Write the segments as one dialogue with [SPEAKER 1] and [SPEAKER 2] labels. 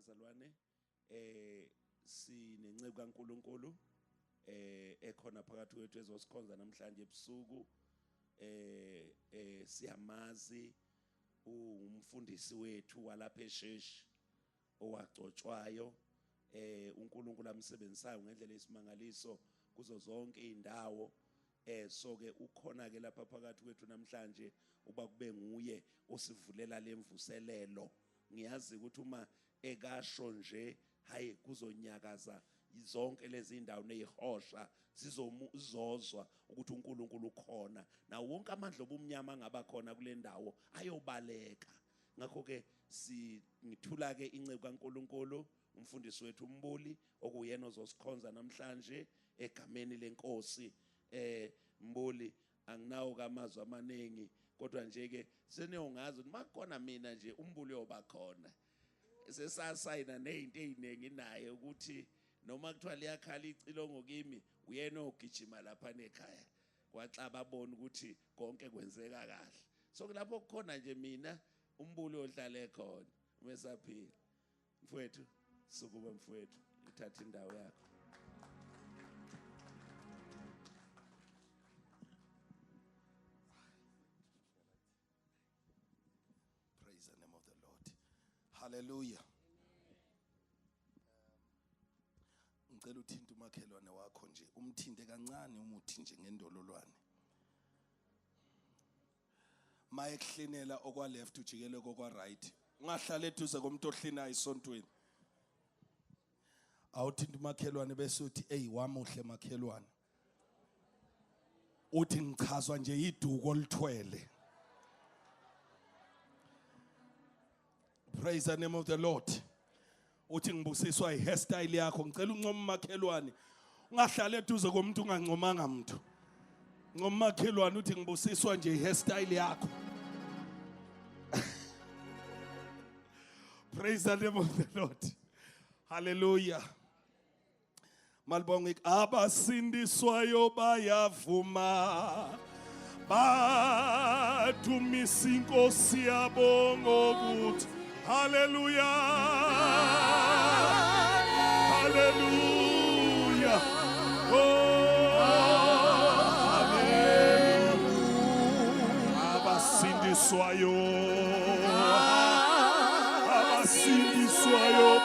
[SPEAKER 1] bazalwane sinenceku kaNkuluNkulu ekhona phakathi kwethu ezosikhonza namhlanje ebusuku siyamazi umfundisi wethu walapha eSheshi owagcotshwayo uNkulunkulu amsebenzisayo ngendlela esimangaliso kuzo zonke indawo so ke ukhona ke lapha phakathi kwethu namhlanje uba kube nguye osivulela lemvuselelo. Ngiyazi ukuthi uma ekasho nje hayi kuzonyakaza zonke lezi indawo nezihosha zizozwa ukuthi uNkulunkulu ukhona na wonke amandla obumnyama ngaba khona kule ndawo ayobaleka. Ngakho ke ngithula ke inceku kaNkulunkulu umfundisi wethu uMbuli okuyena ozosikhonza namhlanje egameni lenkosi. Mbuli anginawo kamazwi amaningi kodwa nje ke seniyongazi ukuthi makukhona mina nje uMbuli yoba khona sesasayina nezinto eziningi naye ukuthi noma kuthiwa liyakhala icilongo kimi uyena ogijima lapha nekhaya kwaxaba abona ukuthi konke kwenzeka kahle. So kulapho kukhona nje mina uMbuli odlala khona umesaphila mfowethu sukuba mfowethu uthatha indawo yakho.
[SPEAKER 2] Praise the name of the Lord. Hallelujah. Ngicela uthinte umakhelwane wakho nje umthinte kancane umuthi nje ngendololwane. Maye kuhlinela okwa left ujikele kokwa right. Ungahlala eduze komuntu ohlinayo isontweni. Awuthinte umakhelwane bese uthi hey wamuhle makhelwane. Uthi ngichazwa nje iduko olithwele. Praise the name of the Lord. Uthi ngibusiswa ihairstyle yakho ngicela uncoma umakhelwane ungahlala eduze komuntu ungancomanga umuntu. Ncoma umakhelwane uthi ngibusiswa nje ihairstyle yakho. Praise the name of the Lord. Hallelujah. Malibonga abasindiswayo bayavuma badumisa inkosi yabonga ukuthi hallelujah hallelujah oh hallelujah abasindiswayo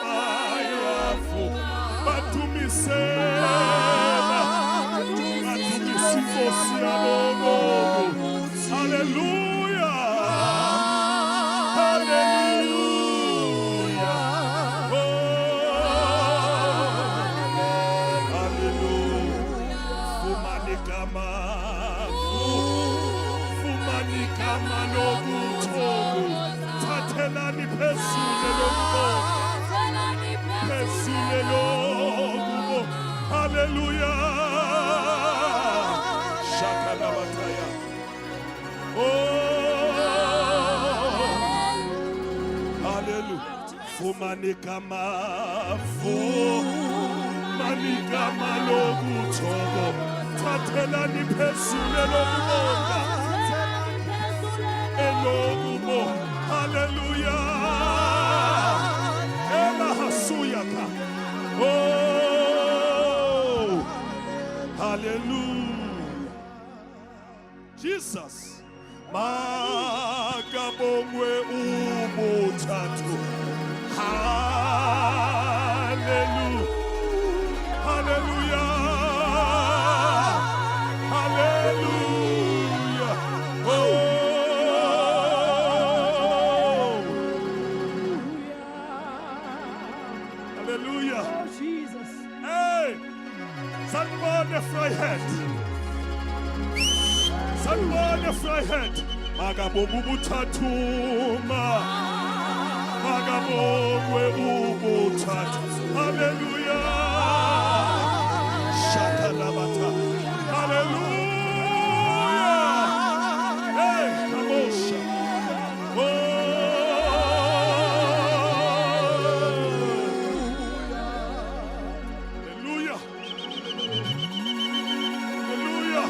[SPEAKER 2] bayavuma badumisela inkosi yabonga hallelujah hallelujah oh hallelujah fumanikama nobuthongo thathelani phezulu lokubo hallelujah shakalabataya oh hallelujah fumanikama lokuthongo thathelani phezulu lokubonga elokubo hallelujah elahasuyaka oh hallelujah Jesus makabongwe ubuthathu hallelujah hallelujah hallelujah oh hallelujah
[SPEAKER 3] Oh Jesus.
[SPEAKER 2] hey sanibona Freiheit sanibona Freiheit makabonga ubuthathuma makabongwe ubuthathu hallelujah shakalabata hallelujah hey kamosha oh hallelujah hallelujah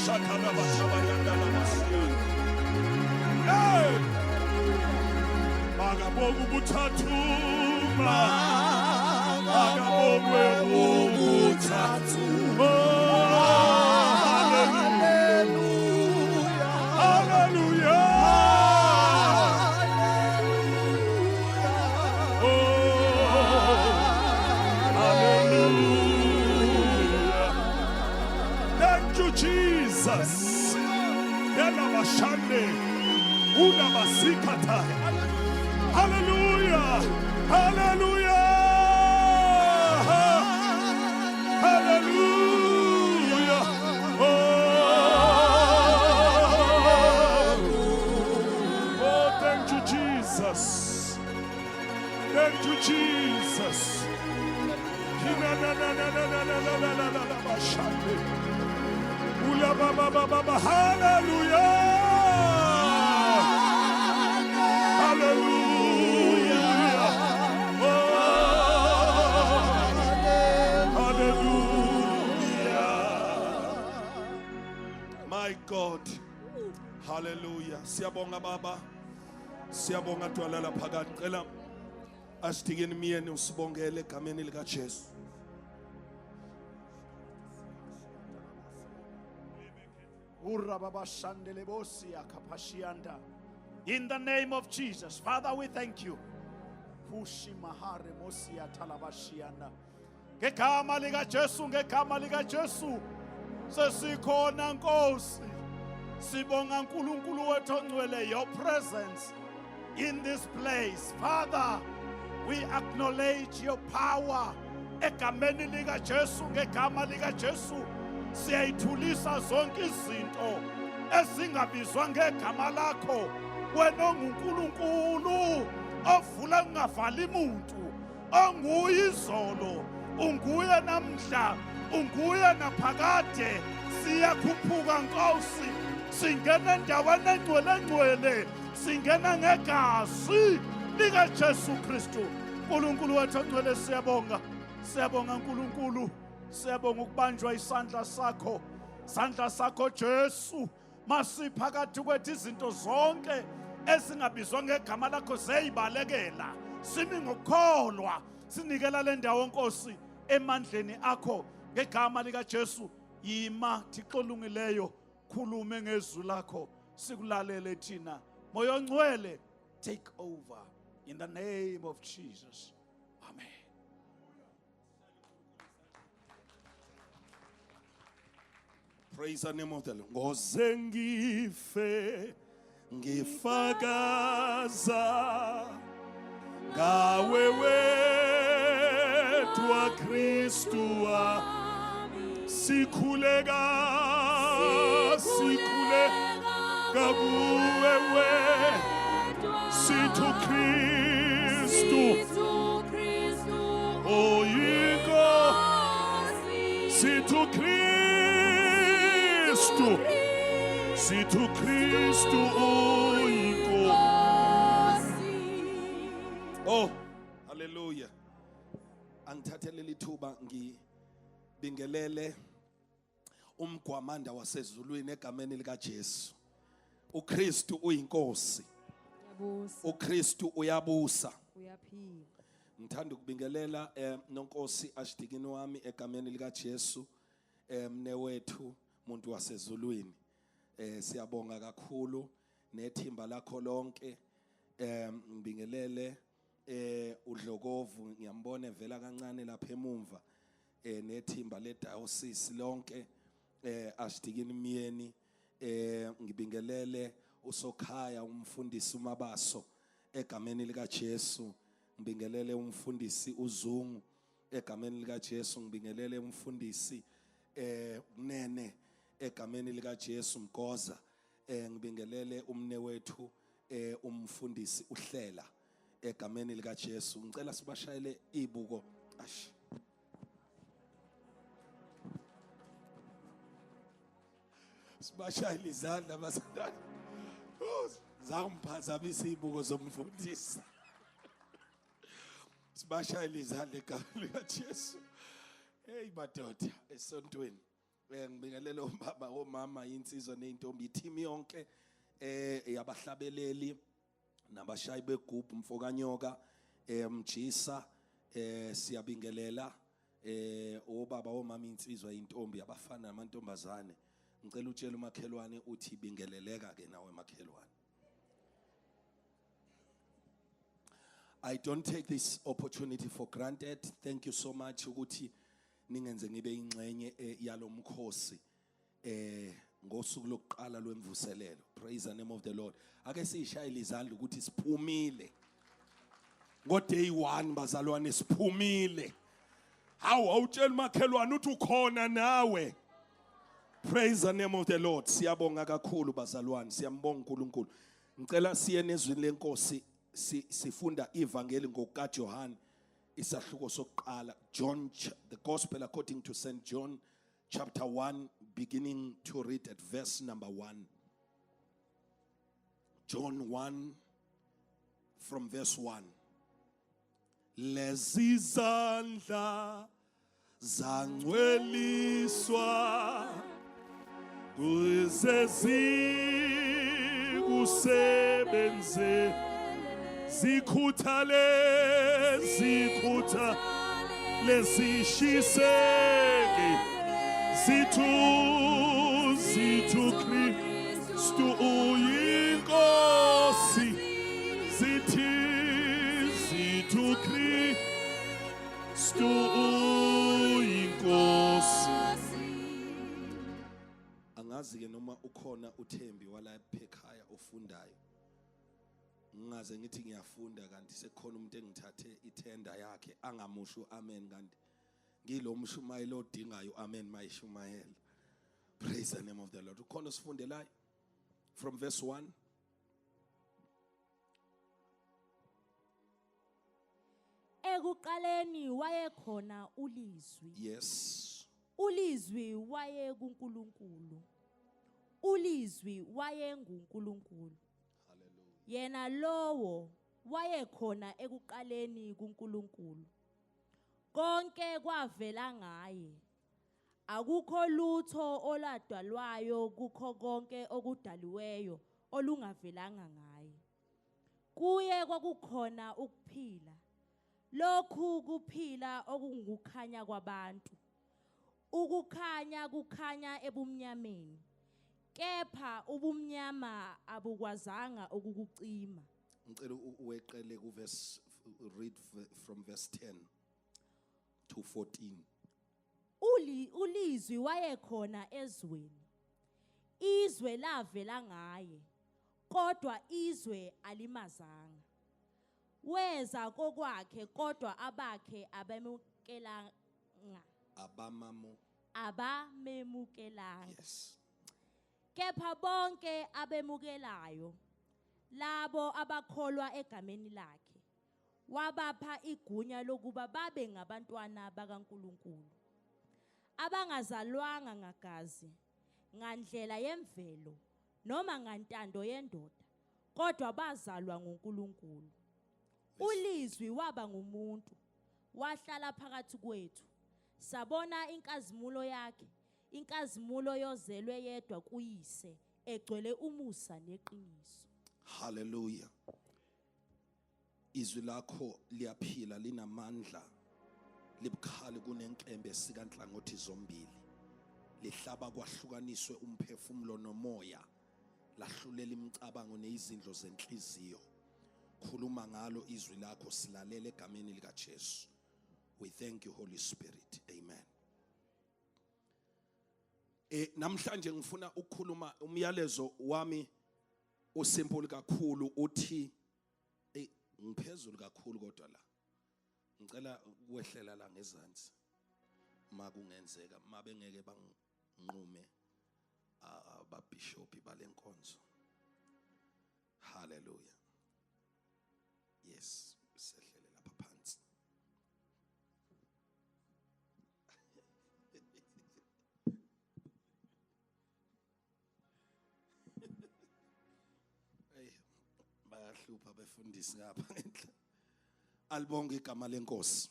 [SPEAKER 2] shakalabata bayandala masiya hey makabonga uthathuma akabongwe ubuthathu. Jesus, hallelujah, hallelujah, hallelujah. Oh, thank you, Jesus. Thank you, Jesus. Hallelujah. Hallelujah. Oh, hallelujah. My God. Hallelujah. Siyabonga baba. Siyabonga twalala phakathi. Cela asidikeni miyeni usibongele egameni lika Jesu.
[SPEAKER 3] In the name of Jesus, Father, we thank you. Ngegama lika Jesu, ngegama lika Jesu, sesikhona Nkosi. Sibonga uNkulunkulu wethu ongcwele, your presence in this place. Father, we acknowledge your power. Egameni lika Jesu, ngegama lika Jesu, siyayithulisa zonke izinto ezingabizwa ngegama lakho. Wena onguNkulunkulu ovula kungavali muntu, onguye izolo, unguye namhla, unguye naphakade. Siyakhuphuka Nkosi, singena endaweni engcwele, singena ngegazi lika Jesu Kristu. Nkulunkulu wethu ongcwele, siyabonga, siyabonga Nkulunkulu, siyabonga ukubanjwa isandla sakho, sandla sakho Jesu. Masiphakathi kwethu izinto zonke ezingabizwa ngegama lakho zeyibalekela. Simi ngokukholwa sinikela le ndawo Nkosi emandleni akho ngegama lika Jesu. Yima Thixo olungileyo, khulume ngezwi lakho, sikulalele thina. Moya ongcwele, take over in the name of Jesus. Amen.
[SPEAKER 2] Praise the name of the Lord. Ngoze ngife ngifakaza ngawe wedwa Kristu sikhuleka kuwe wedwa sithu Kristu oyinko sithu Sithu Kristu oyinkosi. Oh, hallelujah. Angithathele lithuba ngibingelele umgwamanda wasezulwini egameni lika Jesu. uKristu uyinkosi. uKristu uyabusa. Ngithanda ukubingelela nonkosi Ashidikini wami egameni lika Jesu, mnewethu umuntu wasezulwini. Siyabonga kakhulu nethimba lakho lonke. Ngibingelele uDlokovu, ngiyambona evela kancane lapha emumva, nethimba ledayosisi lonke, Ashidikini Miyeni. Ngibingelele uSokhaya umfundisi uMabaso egameni lika Jesu. Ngibingelele umfundisi uZungu egameni lika Jesu. Ngibingelele umfundisi Nene egameni lika Jesu Mgoza. Ngibingelele umnewethu umfundisi uHlela egameni lika Jesu. Ngicela sibashayele ibuko. Sibashayele izandla bazalwane. Zangiphazamisa ibuko zomfundisi. Sibashayele izandla egameni lika Jesu. Hey madoda esontweni. Ngibingelele ubaba omama insizwa nezintombi team yonke yabahlabeleli nabashayi begubhu Mfokanyoka mjisa siyabingelela obaba omama insizwa intombi abafana namantombazane ngicela utshela umakhelwane uthi bingeleleka ke nawe makhelwane. I don't take this opportunity for granted. Thank you so much ukuthi ningenze ngibe ingxenye yalomkhosi ngosuku lokuqala lwemvuselelo. Praise the name of the Lord. Ake sishayile izandla ukuthi siphumile. Ngo day 1 bazalwane siphumile. Hawu awutshela makhelwane uthi ukhona nawe. Praise the name of the Lord. Siyabonga kakhulu bazalwane, siyambonga uNkulunkulu. Ngicela siye nezwini lenkosi sifunda ivangeli ngokaJohane isahluko sokuqala. John, the gospel according to St. John chapter 1 beginning to read at verse number 1. John 1 from verse 1. Lezizandla zangcweliswa kuze zikusebenze zikhuthale zishiseke zithu Kristu uyinkosi zithu Kristu uyinkosi. Angazi ke noma ukhona uThembi wala ekhaya ofundayo. Ngingaze ngithi ngiyafunda kanti sekukhona umuntu engithathe ithenda yakhe angamusho amen kanti ngilo mshumayelo odingayo amen mayishumayela. Praise the name of the Lord. Ukhona sifundelayo from verse 1.
[SPEAKER 4] Ekuqaleni wayekhona ulizwi.
[SPEAKER 2] Yes.
[SPEAKER 4] Ulizwi waye kuNkulunkulu. Ulizwi waye nguNkulunkulu.
[SPEAKER 2] Hallelujah.
[SPEAKER 4] Yena lowo wayekhona ekuqaleni kuNkulunkulu. Konke kwavela ngaye. Akukho lutho oladalwayo kukho konke okudaliweyo olungavelanga ngaye. Kuye kwakukhona ukuphila. Lokhu kuphila okungukukhanya kwabantu. Ukukhanya kukhanya ebumnyameni. Kepha ubumnyama abukwazanga ukukucima.
[SPEAKER 2] Ngicela uweqele ku verse read from verse 10 to 14.
[SPEAKER 4] Ulizwi wayekhona ezweni. Izwe lavela ngaye. Kodwa izwe alimazanga. Weza kokwakhe kodwa abakhe abemukelanga. Abamemukelanga.
[SPEAKER 2] Yes.
[SPEAKER 4] Kepha bonke abemukelayo labo abakholwa egameni lakhe wabapha igunya lokuba babe ngabantwana bakaNkulunkulu. Abangazalwanga ngagazi, ngandlela yemvelo noma ngantando yendoda, kodwa bazalwa nguNkulunkulu. Ulizwi waba ngumuntu, wahlala phakathi kwethu. Sabona inkazimulo yakhe, inkazimulo yozelwe yedwa kuyise, egcwele umusa neqiniso.
[SPEAKER 2] Hallelujah. Izwi lakho liyaphila linamandla. Libukhali kunenkembe sikanhlangothi zombili. Lihlaba kwahlukaniswe umphefumulo nomoya. Lahlulela imicabango nezindlo zenhliziyo. Khuluma ngalo izwi lakho silalele egameni likaJesu. We thank you Holy Spirit. Amen. Namhlanje ngifuna ukukhuluma umyalezo wami osimple kakhulu uthi ngiphezulu kakhulu kodwa la. Ngicela ukwehlela la ngezansi. Makungenzeka mabe ngeke banginqume ababishop balenkonzo. Hallelujah. Yes, sehlele lapha phansi. Hey, bayahlupha befundisi ngapha ngendlela. Alibonge igama lenkosi.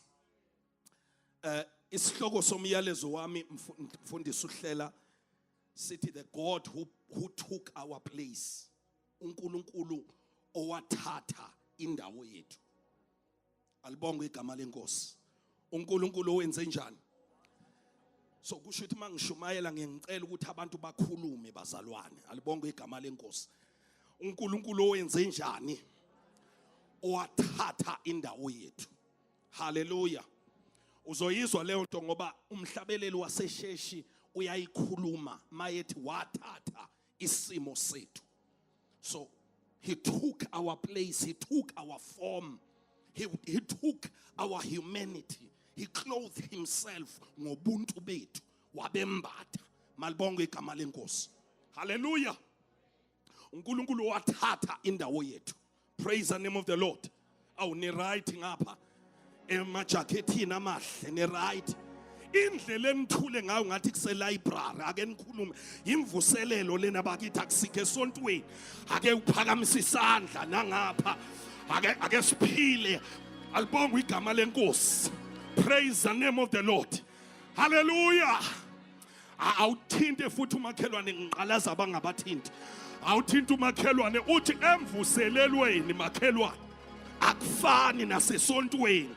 [SPEAKER 2] Isihloko somyalezo wami mfundisi uhlela sithi the God who took our place. uNkulunkulu owathatha indawo yethu. Alibonge igama lenkosi. uNkulunkulu wenze njani? So kusho ukuthi mangishumayela ngiyengicela ukuthi abantu bakhulume bazalwane. Alibonge igama lenkosi. uNkulunkulu wenze njani? Owathatha indawo yethu. Hallelujah. Uzoyizwa leyo nto ngoba umhlabeleli waseSheshi uyayikhuluma mayethi wathatha isimo sethu. So he took our place, he took our form, he took our humanity, he clothed himself ngobuntu bethu wabembatha. Malibonge igama lenkosi. Hallelujah. uNkulunkulu wathatha indawo yethu. Praise the name of the Lord. Awu ni right ngapha emajakethini amahle ni right. Indlela enithule ngayo ngathi kuse library ake nikhulume imvuselelo lena bakithi akusike esontweni ake uphakamise isandla nangapha ake siphile. Alibonge igama lenkosi. Praise the name of the Lord. Hallelujah. Awuthinte futhi umakhelwane ngiqalaza abangabathinti. Awuthinte umakhelwane uthi emvuselelweni makhelwane akufani nasesontweni.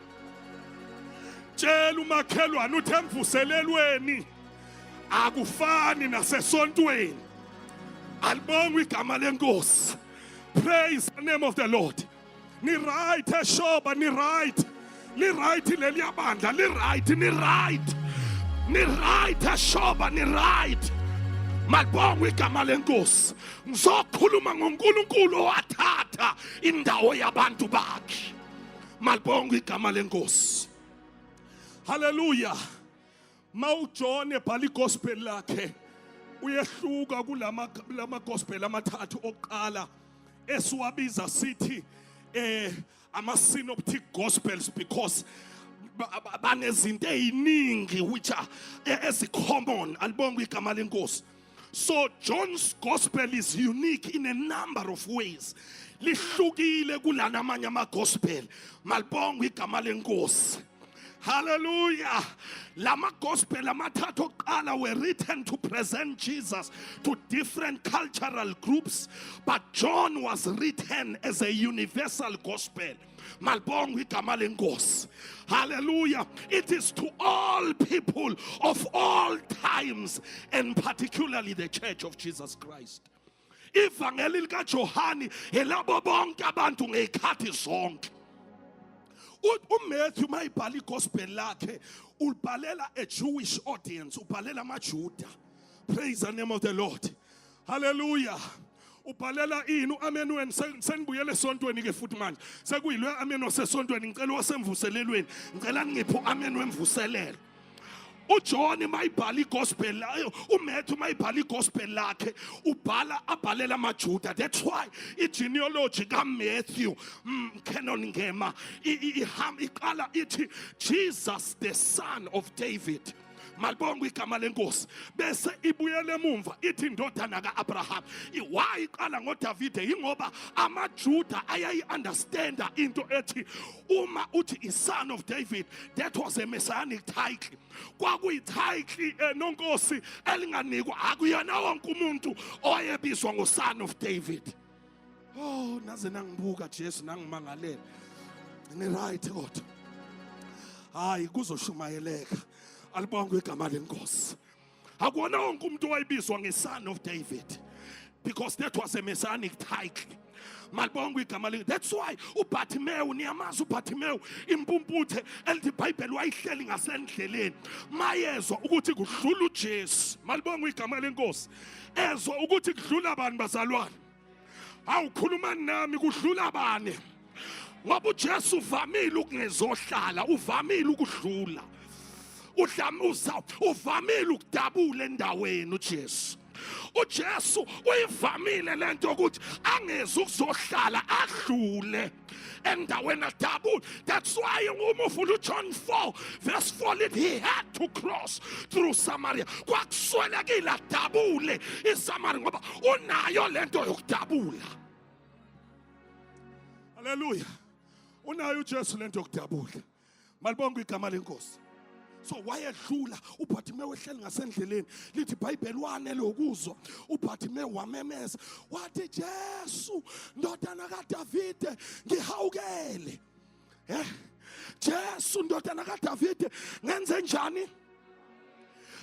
[SPEAKER 2] Tshela umakhelwane uthi emvuselelweni akufani nasesontweni. Alibonge igama lenkosi. Praise the name of the Lord. Ni right eshoba ni right. Ni right leli yabandla ni right ni right. Ni right eshoba ni right. Malibonge igama lenkosi. Ngizokhuluma ngoNkulunkulu owathatha indawo yabantu bakhe. Malibonge igama lenkosi. Hallelujah. MawuJohn ebhala igospel lakhe uyehluka kulama gospel amathathu oqala esiwabiza sithi ama synoptic gospels because banezinto eziningi which are common. Alibonge igama lenkosi. So John's gospel is unique in a number of ways. Lihlukile kulana amanye ama gospel. Malibonge igama lenkosi. Hallelujah. Lama gospel amathathu oqala were written to present Jesus to different cultural groups, but John was written as a universal gospel. Malibonge igama lenkosi. Hallelujah. It is to all people of all times, and particularly the Church of Jesus Christ. Ivangeli likaJohane elabo bonke abantu ngezikhathi zonke. uMatthew mayibhala igospel lakhe ubhalela a Jewish audience, ubhalela amaJuda. Praise the name of the Lord. Hallelujah. Ubhalela ini amen wena senibuyele esontweni ke futhi manje sekuyilwe amen wasesontweni ngicela wasemvuselelweni ngicela ngipho amen wemvuselelo. uJohn mayibhala igospel layo uMatthew mayibhala igospel lakhe abhalela amaJuda. That's why genealogy kaMatthew canon ngema iqala ithi Jesus the son of David. Malibonge igama lenkosi. Bese ibuyele emumva ithi indodana kaAbraham. Why iqala ngoDavide? Ingoba amaJuda ayayi understanda into ethi uma uthi is son of David, that was a messianic title. Kwakuyi title nonkosi elinganikwa akuyona wonke umuntu oyebizwa ngo son of David. Oh naze nangibuka Jesu nangimangalela. Ni right kodwa. Hayi kuzoshumayeleka. Alibonge igama lenkosi. Akuwona wonke umuntu owayebizwa ngeson of David because that was a messianic title. Malibonge igama lenkosi. That's why uBartimaeus niyamazi uBartimaeus impumputhe elithi iBhayibheli wayihleli ngasendleleni mayezwa ukuthi kudlula uJesu. Malibonge igama lenkosi. Ezwa ukuthi kudlula abantu bazalwane. Awukhuluma nami kudlula abane. Ngoba uJesu uvamile ukungezohlala, uvamile ukudlula. Uvamile ukudabula endaweni uJesu. uJesu uyivamile lento ukuthi angeze ukuzohlala adlule endaweni adabula. That's why uma ufunda uJohn 4 verse 4 he had to cross through Samaria. Kwakuswelekile adabule iSamaria ngoba unayo lento yokudabula. Hallelujah. Unayo uJesu lento yokudabula. Malibonge igama lenkosi. So wayedlula uBartimaeus ehleli ngasendleleni lithi iBhayibheli wanele ukuzwa uBartimaeus wamemeza wathi Jesu ndodana kaDavide ngihawukele Jesu ndodana kaDavide ngenze njani?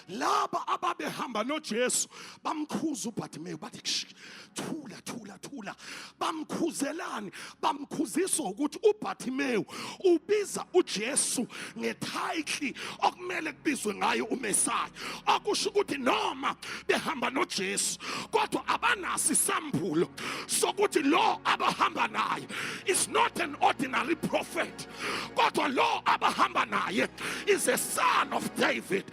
[SPEAKER 2] Laba ababehamba noJesu bamkhuza uBartimaeus bathi thula thula thula, bamkhuzelani, bamkhuzisa ukuthi uBartimaeus ubiza uJesu ngetitle okumele kubizwe ngayo uMesaya, akusho ukuthi noma behamba noJesu kodwa abanaso isambulo sokuthi lo abahamba naye is not an ordinary prophet, kodwa lo abahamba naye is a son of David.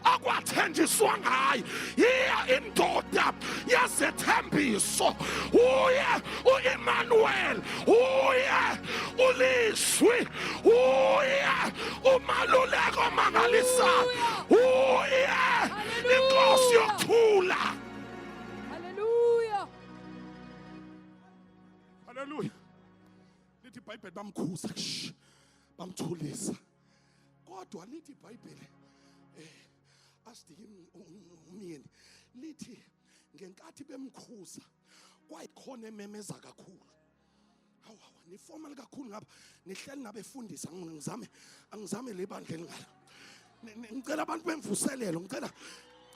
[SPEAKER 2] Akwathenjiswa ngaye iya indoda yasethembiso, uye uEmmanuel, uye uLizwi, uye umaluleko omangalisayo, uye inkosi yokuthula.
[SPEAKER 5] Hallelujah.
[SPEAKER 2] Hallelujah. Lithi iBhayibheli bamkhuza bamthulisa, kodwa lithi iBhayibheli asidike umyeni lithi ngenkathi bemkhuza kwayikhona ememeza kakhulu. Hawu ni formal kakhulu ngapha, nihleli nabefundisa, angizame le bandla ngala. Ngicela abantu bemvuselelo, ngicela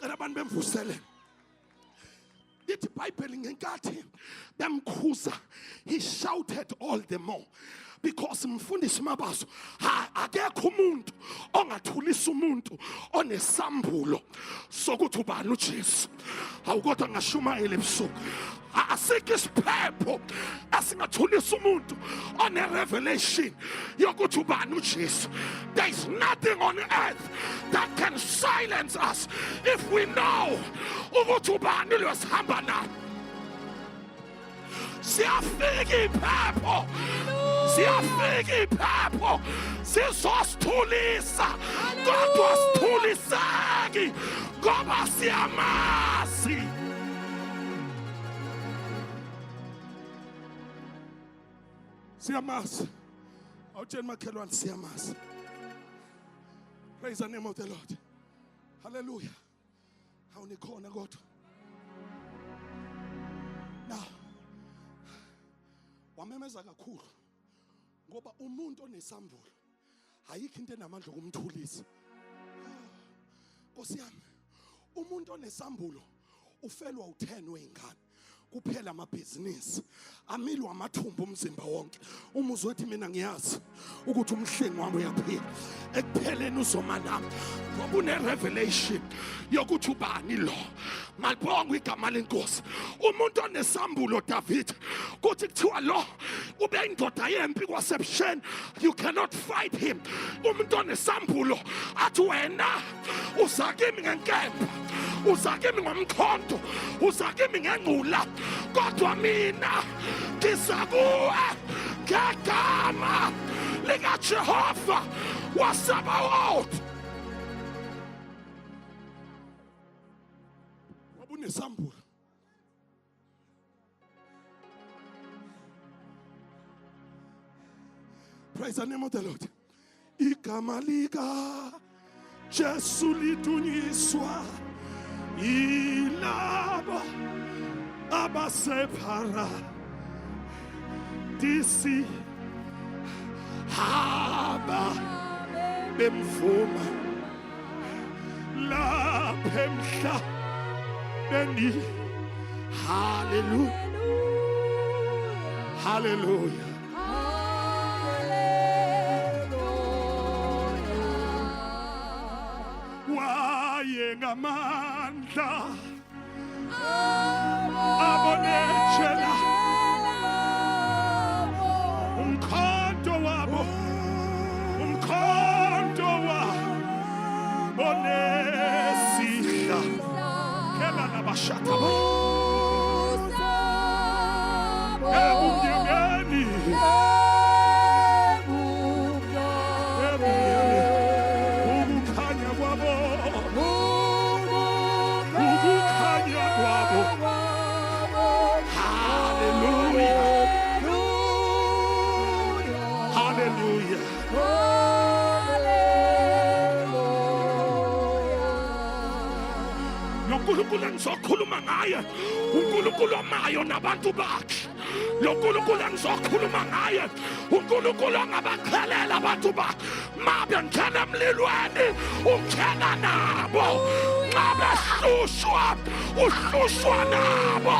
[SPEAKER 2] abantu bemvuselelo. Lithi iBhayibheli ngenkathi bemkhuza he shouted all the more, because mfundisi Mabaso akekho umuntu ongathulisa umuntu onesambulo sokuthi ubani uJesu. Awukodwa ngashumayela ebusuku, asikho isiphepho esingathulisa umuntu one-revelation yokuthi ubani uJesu. There is nothing on earth that can silence us if we know ukuthi ubani lo sihamba naye. Siyafika iphepho, siyafika iphepho, sizosithulisa, kodwa sithuliseki ngoba siyamazi. Siyamazi. Awutsheni makhelwane siyamazi. Praise the name of the Lord. Hallelujah. Awunikhona kodwa. Now, wamemeza kakhulu ngoba umuntu onesambulo ayikho into enamandla okumthulisa. Nkosi yami, umuntu onesambulo ufelwa u10 weingane kuphela amabhizinisi, amilwa amathumbu umzimba wonke. Umuzwe wethi mina ngiyazi ukuthi umhlengi wami uyaphila, ekupheleni uzoma nami ngoba une-revelation yokuthi ubani lo. Malibonga igama lenkosi. Umuntu onesambulo David kuthi kuthiwa lo ube indoda yempi kwasebusheni, you cannot fight him. Umuntu onesambulo athi wena uza kimi ngenkemba, uza kimi ngomkhonto, uza kimi ngengcula, kodwa mina ngiza kuwe ngegama likaJehova waSabaoth. Wabunesambulo. Praise the name of the Lord. Igama lika Jesu lidunyiswa ilaba abasepara disi haba bemvuma la pemhla beni. Hallelujah, hallelujah. Waye ngamandla abonechela umkhonto wabo, umkhonto wabo onesihla kela nabashata ebumnyameni, ukukhanya kwabo, ukukhanya kwabo. Hallelujah, hallelujah. Lo nkulunkulu engizokhuluma ngaye unkulunkulu omayo nabantu bakhe. lo nkulunkulu engizokhuluma ngaye unkulunkulu ongabakhalela abantu bakhe mabe ngena emlilweni ungena nabo nxa behlushwa uhlushwa nabo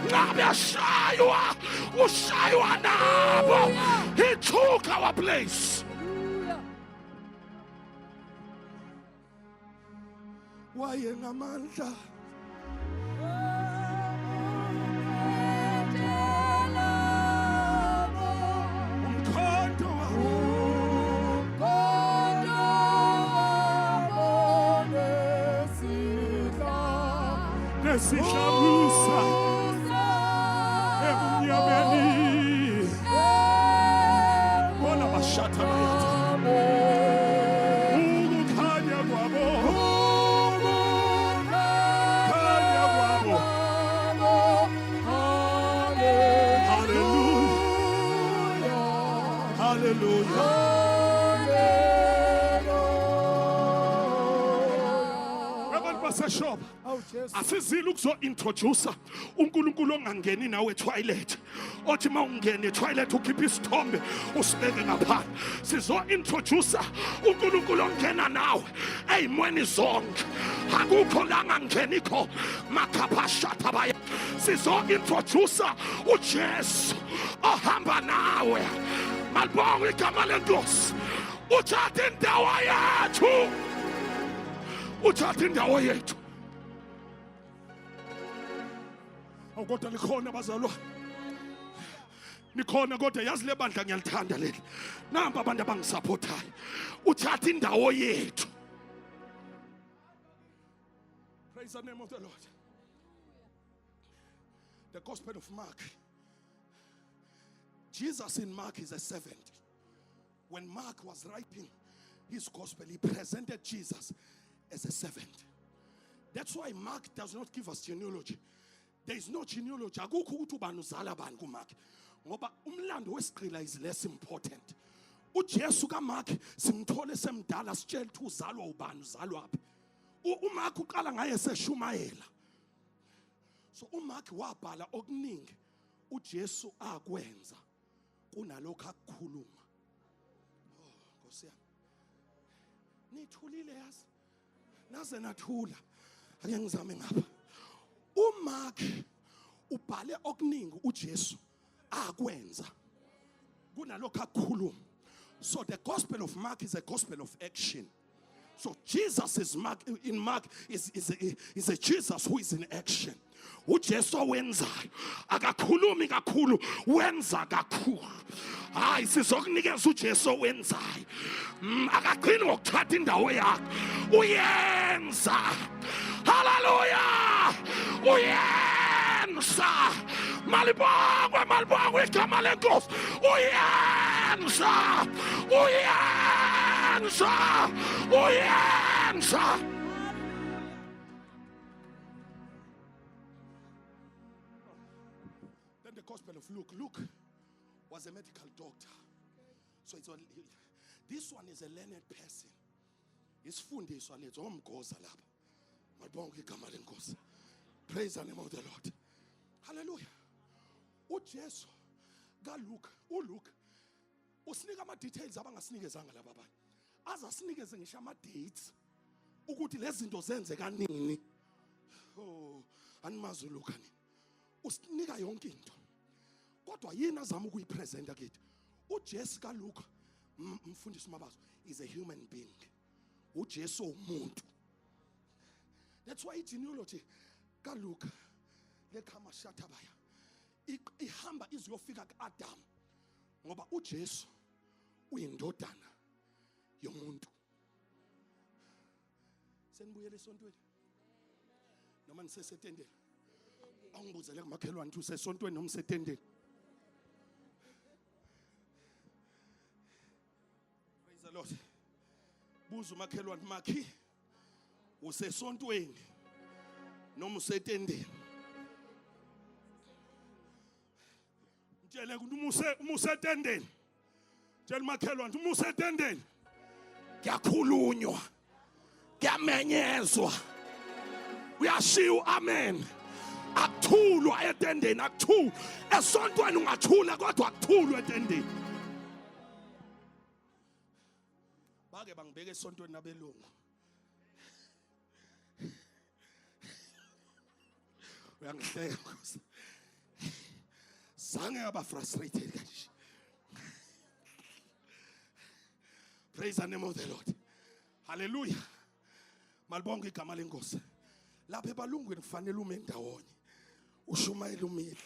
[SPEAKER 2] nxa beshaywa ushaywa nabo. He took our place. Waye ngamandla Nesihlabusa ebumnyameni bona bashata bayathi ukukhanya kwabo khanya kwabo. Hallelujah, hallelujah. Shop asizile ukuzo-introducer unkulunkulu ongangeni nawe etwayilete othi uma ungene etwayilete ukhiphe isithombe usibeke ngaphandle. Sizo-introducer unkulunkulu ongena nawe ey'mweni zonke akukho la ngangenikho makhapashata baya. Sizo-introducer uJesu ohamba nawe malibonga igama lenkosi uthatha indawo yethu uthatha indawo yethu. Kodwa likhona bazalwane, nikhona kodwa yazi le bandla ngiyalithanda leli. Namba abantu abangisupportayo uthatha indawo yethu. Praise the name of the Lord. The Gospel of Mark. Jesus in Mark is a servant. When Mark was writing his gospel, he presented Jesus as a servant. That's why Mark does not give us genealogy. There is no genealogy. Akukho ukuthi ubani uzala bani kuMark. Ngoba umlando wesiqila is less important. uJesu kaMark simthole semdala sitshela ukuthi uzalwa ubani uzalwaphi. uMark uqala ngaye seshumayela. So uMark wabhala okuningi uJesu akwenza kunalokho akukhuluma. Nkosi yami. Nithulile yazi. Naze nathula. Ake ngizame ngapha. uMark ubhale okuningi uJesu akwenza kunalokho akukhuluma. So the Gospel of Mark is a gospel of action. So Jesus is Mark in Mark is a Jesus who is in action. uJesu wenzayo akakhulumi kakhulu wenza kakhulu. Hayi sizokunikeza uJesu wenzayo. Akaqhini ngokuthatha indawo yakhe. Uyenza. Hallelujah. Uyenza. Malibongwe igama lenkosi. Uyenza. Then the Gospel of Luke. Luke was a medical doctor. So this one is a learned person. Isifundiswa lethu omgoza lapha. Malibonke igama lenkosi. Praise the name of the Lord. Hallelujah. uJesu kaLuke, uLuke usinika ama details abangasinikeza laba abantu. Azasinikeze ngisho ama dates ukuthi lezi zinto zenzeka nini. Oh, animazi uLuke nini. Usinika yonke into. Kodwa yini azama ukuyipresenta kithi? uJesu kaLuke mfundisi mabazo is a human being. uJesu umuntu. That's why genealogy kaLuke lekhama shathabaya ihamba iziyofika kuAdam ngoba uJesu uyindodana yomuntu. Senibuyele esontweni noma nisesetendeni? Angibuzele kumakhelwane ukuthi usesontweni noma usetendeni? Praise the Lord. Buza umakhelwane makhi usesontweni noma usetendeni? Tshele ukuthi umusetendeni. Tshela umakhelwane umusetendeni. Kuyakhulunywa. Kuyamenyezwa. Uyashiwa amen. akuthulwa etendeni, akuthulwa esontweni, ungathula kodwa akuthulwa etendeni. Bake bangibeka esontweni nabelungu, uyangihleka Nkosi, zange ngaba frustrated kanje. Praise the name of the Lord. Hallelujah. Malibonke igama lenkosi. Lapha ebalungwini kufanele ume ndawonye, ushumayela umile.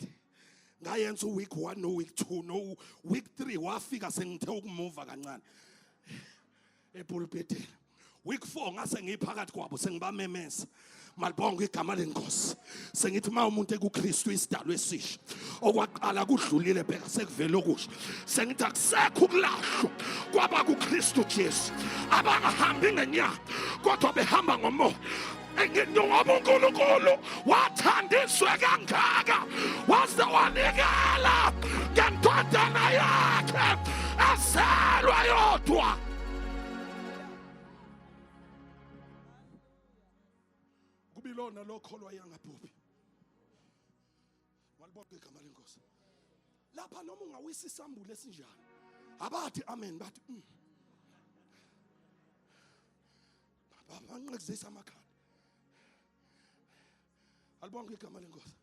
[SPEAKER 2] Ngayenza week 1 no week 2 no week 3 wafika sengithe ukumuva kancane epulpitini. Week 4 ngase ngiphakathi kwabo sengibamemeza. Malibonke igama lenkosi. Sengithi uma umuntu ekuKristu isidalwa esisha, okwaqala kudlulile bheka sekuvela okusha. Sengithi akusekho ukulahlwa kwaba kuKristu Jesu, abangahambi ngenyama kodwa behamba ngomoya. Ngoba uNkulunkulu wathandiswe kangaka waze wanikela ngeNdodana yakhe ezelwe yodwa. Kubilona lokholwa yangabhubhi. Malibonke igama lenkosi. Lapha noma ungawisa isambulo esinjani, abathi amen, bathi banqekizisa amakhanda. Alibonke igama lenkosi.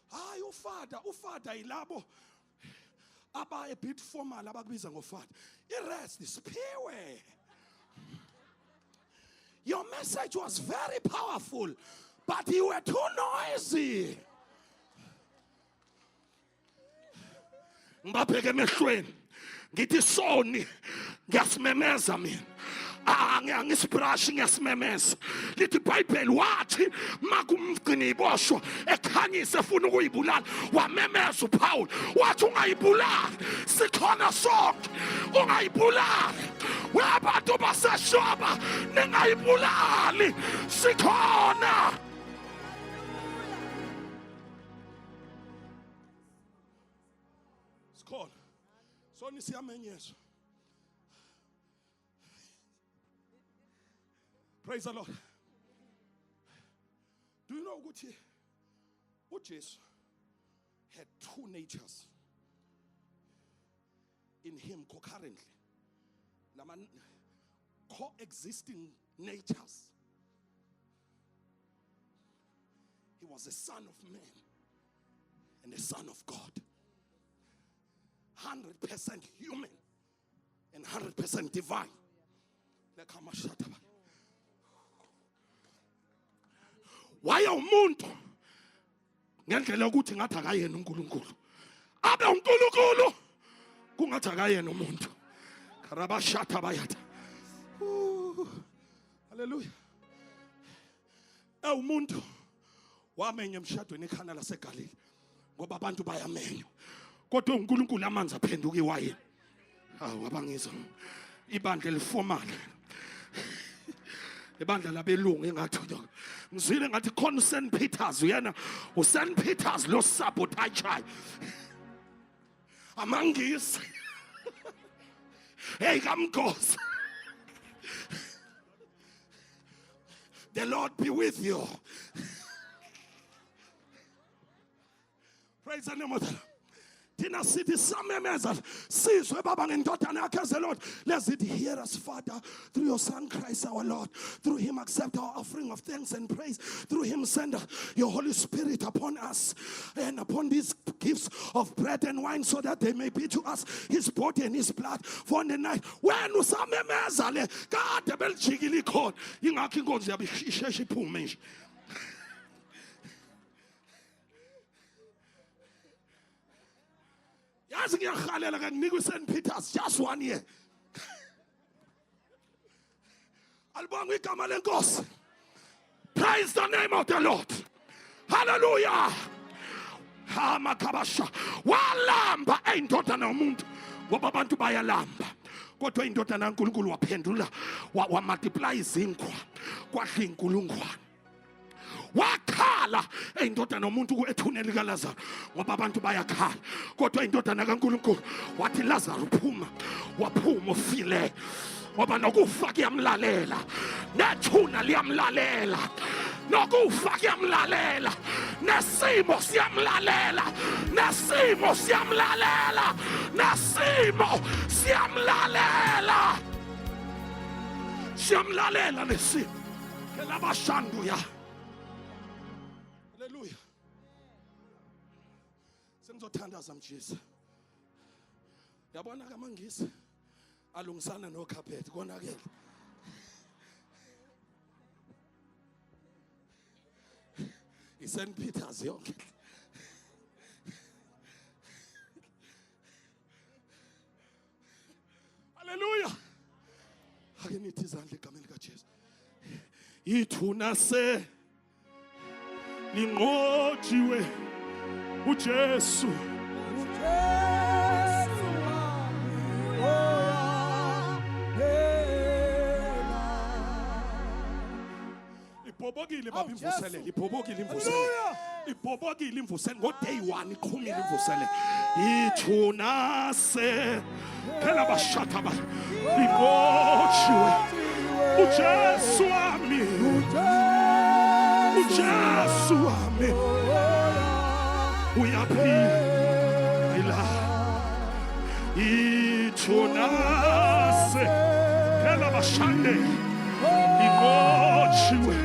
[SPEAKER 2] Hayi ufada yilabo aba a bit formal abakubiza ngofada. Irest isiphiwe. Your message was very powerful, but you were too noisy. Ngibabheke emehlweni ngithi soni ngiyasimemeza mina. Angisbrashi ngiyasimemeza. Lithi iBhayibheli wathi makumgcini iboshwa ekhanyise efuna ukuyibulala, wamemeza uPaul wathi ungayibulali, sikhona sonke, ungayibulali. Wabantu baseshoba ningayibulali, sikhona. Sikhona. Soni siyamenyezwa. Praise the Lord. Do you know ukuthi uJesu had 2 natures in him concurrently? Coexisting natures. He was a son of man and a son of God. 100% human and 100% divine. Why umuntu ngendlela ukuthi ngathi akayena uNkulunkulu, abe uNkulunkulu kungathi akayena umuntu. Karabashata bayata. Hallelujah. Umuntu wamenye emshadweni ekhana laseGalile ngoba abantu bayamenywa, kodwa uNkulunkulu amanzi aphenduka iwayini. Wabangizwa ibandla elifomala, ibandla labelungu engathi ngizwile ngathi khona uSt Peters, uyena uSt Peters lo sabotage amangisi. Hey, kamnkosi. The Lord be with you. Praise the name of the Lord. Tina city samemeza sizwe baba ngendodana yakhe the Lord. Let it hear us, Father, through your Son Christ our Lord. Through him accept our offering of thanks and praise. Through him send your Holy Spirit upon us and upon these gifts of bread and wine, so that they may be to us his body and his blood for the night. When usamemeza le kade beljikili khona ingakho inkonzo yabe isheshe iphume nje. Yazi ngiyakhalela kanginika uSt Peters just 1 year. Alibonga igama lenkosi. Praise the name of the Lord. Hallelujah. Hamakabasha. Walamba indodana yomuntu ngoba abantu bayalamba. Kodwa indodana kaNkulunkulu waphendula wa multiply izinkwa kwadla inkulungwane. Wakhala indodana yomuntu kuethuneni kaLazaro ngoba abantu bayakhala, kodwa indodana kaNkulunkulu wathi Lazaro phuma, waphuma ufile ngoba nokufa kuyamlalela, nethuna liyamlalela, nokufa kuyamlalela, nesimo siyamlalela, nesimo siyamlalela, nesimo siyamlalela, siyamlalela nesimo kelabashanduya. Haleluya. Sengizothandaza mjisa. Yabona kaMangisi alungisana nokhaphethi konakele. St. Peter's yonke. Hallelujah. Ake nithi izandla egameni likaJesu. Ithuna se linqotshiwe uJesu. Ibhobokile baba imvuselelo, ibhobokile imvuselelo. Ibhobokile imvuselelo ngo-day 1 iqhumile imvuselelo. Ithuna se phela bashata ba linqotshiwe uJesu wami, uJesu wami uyaphila. Ithuna se phela bashande linqotshiwe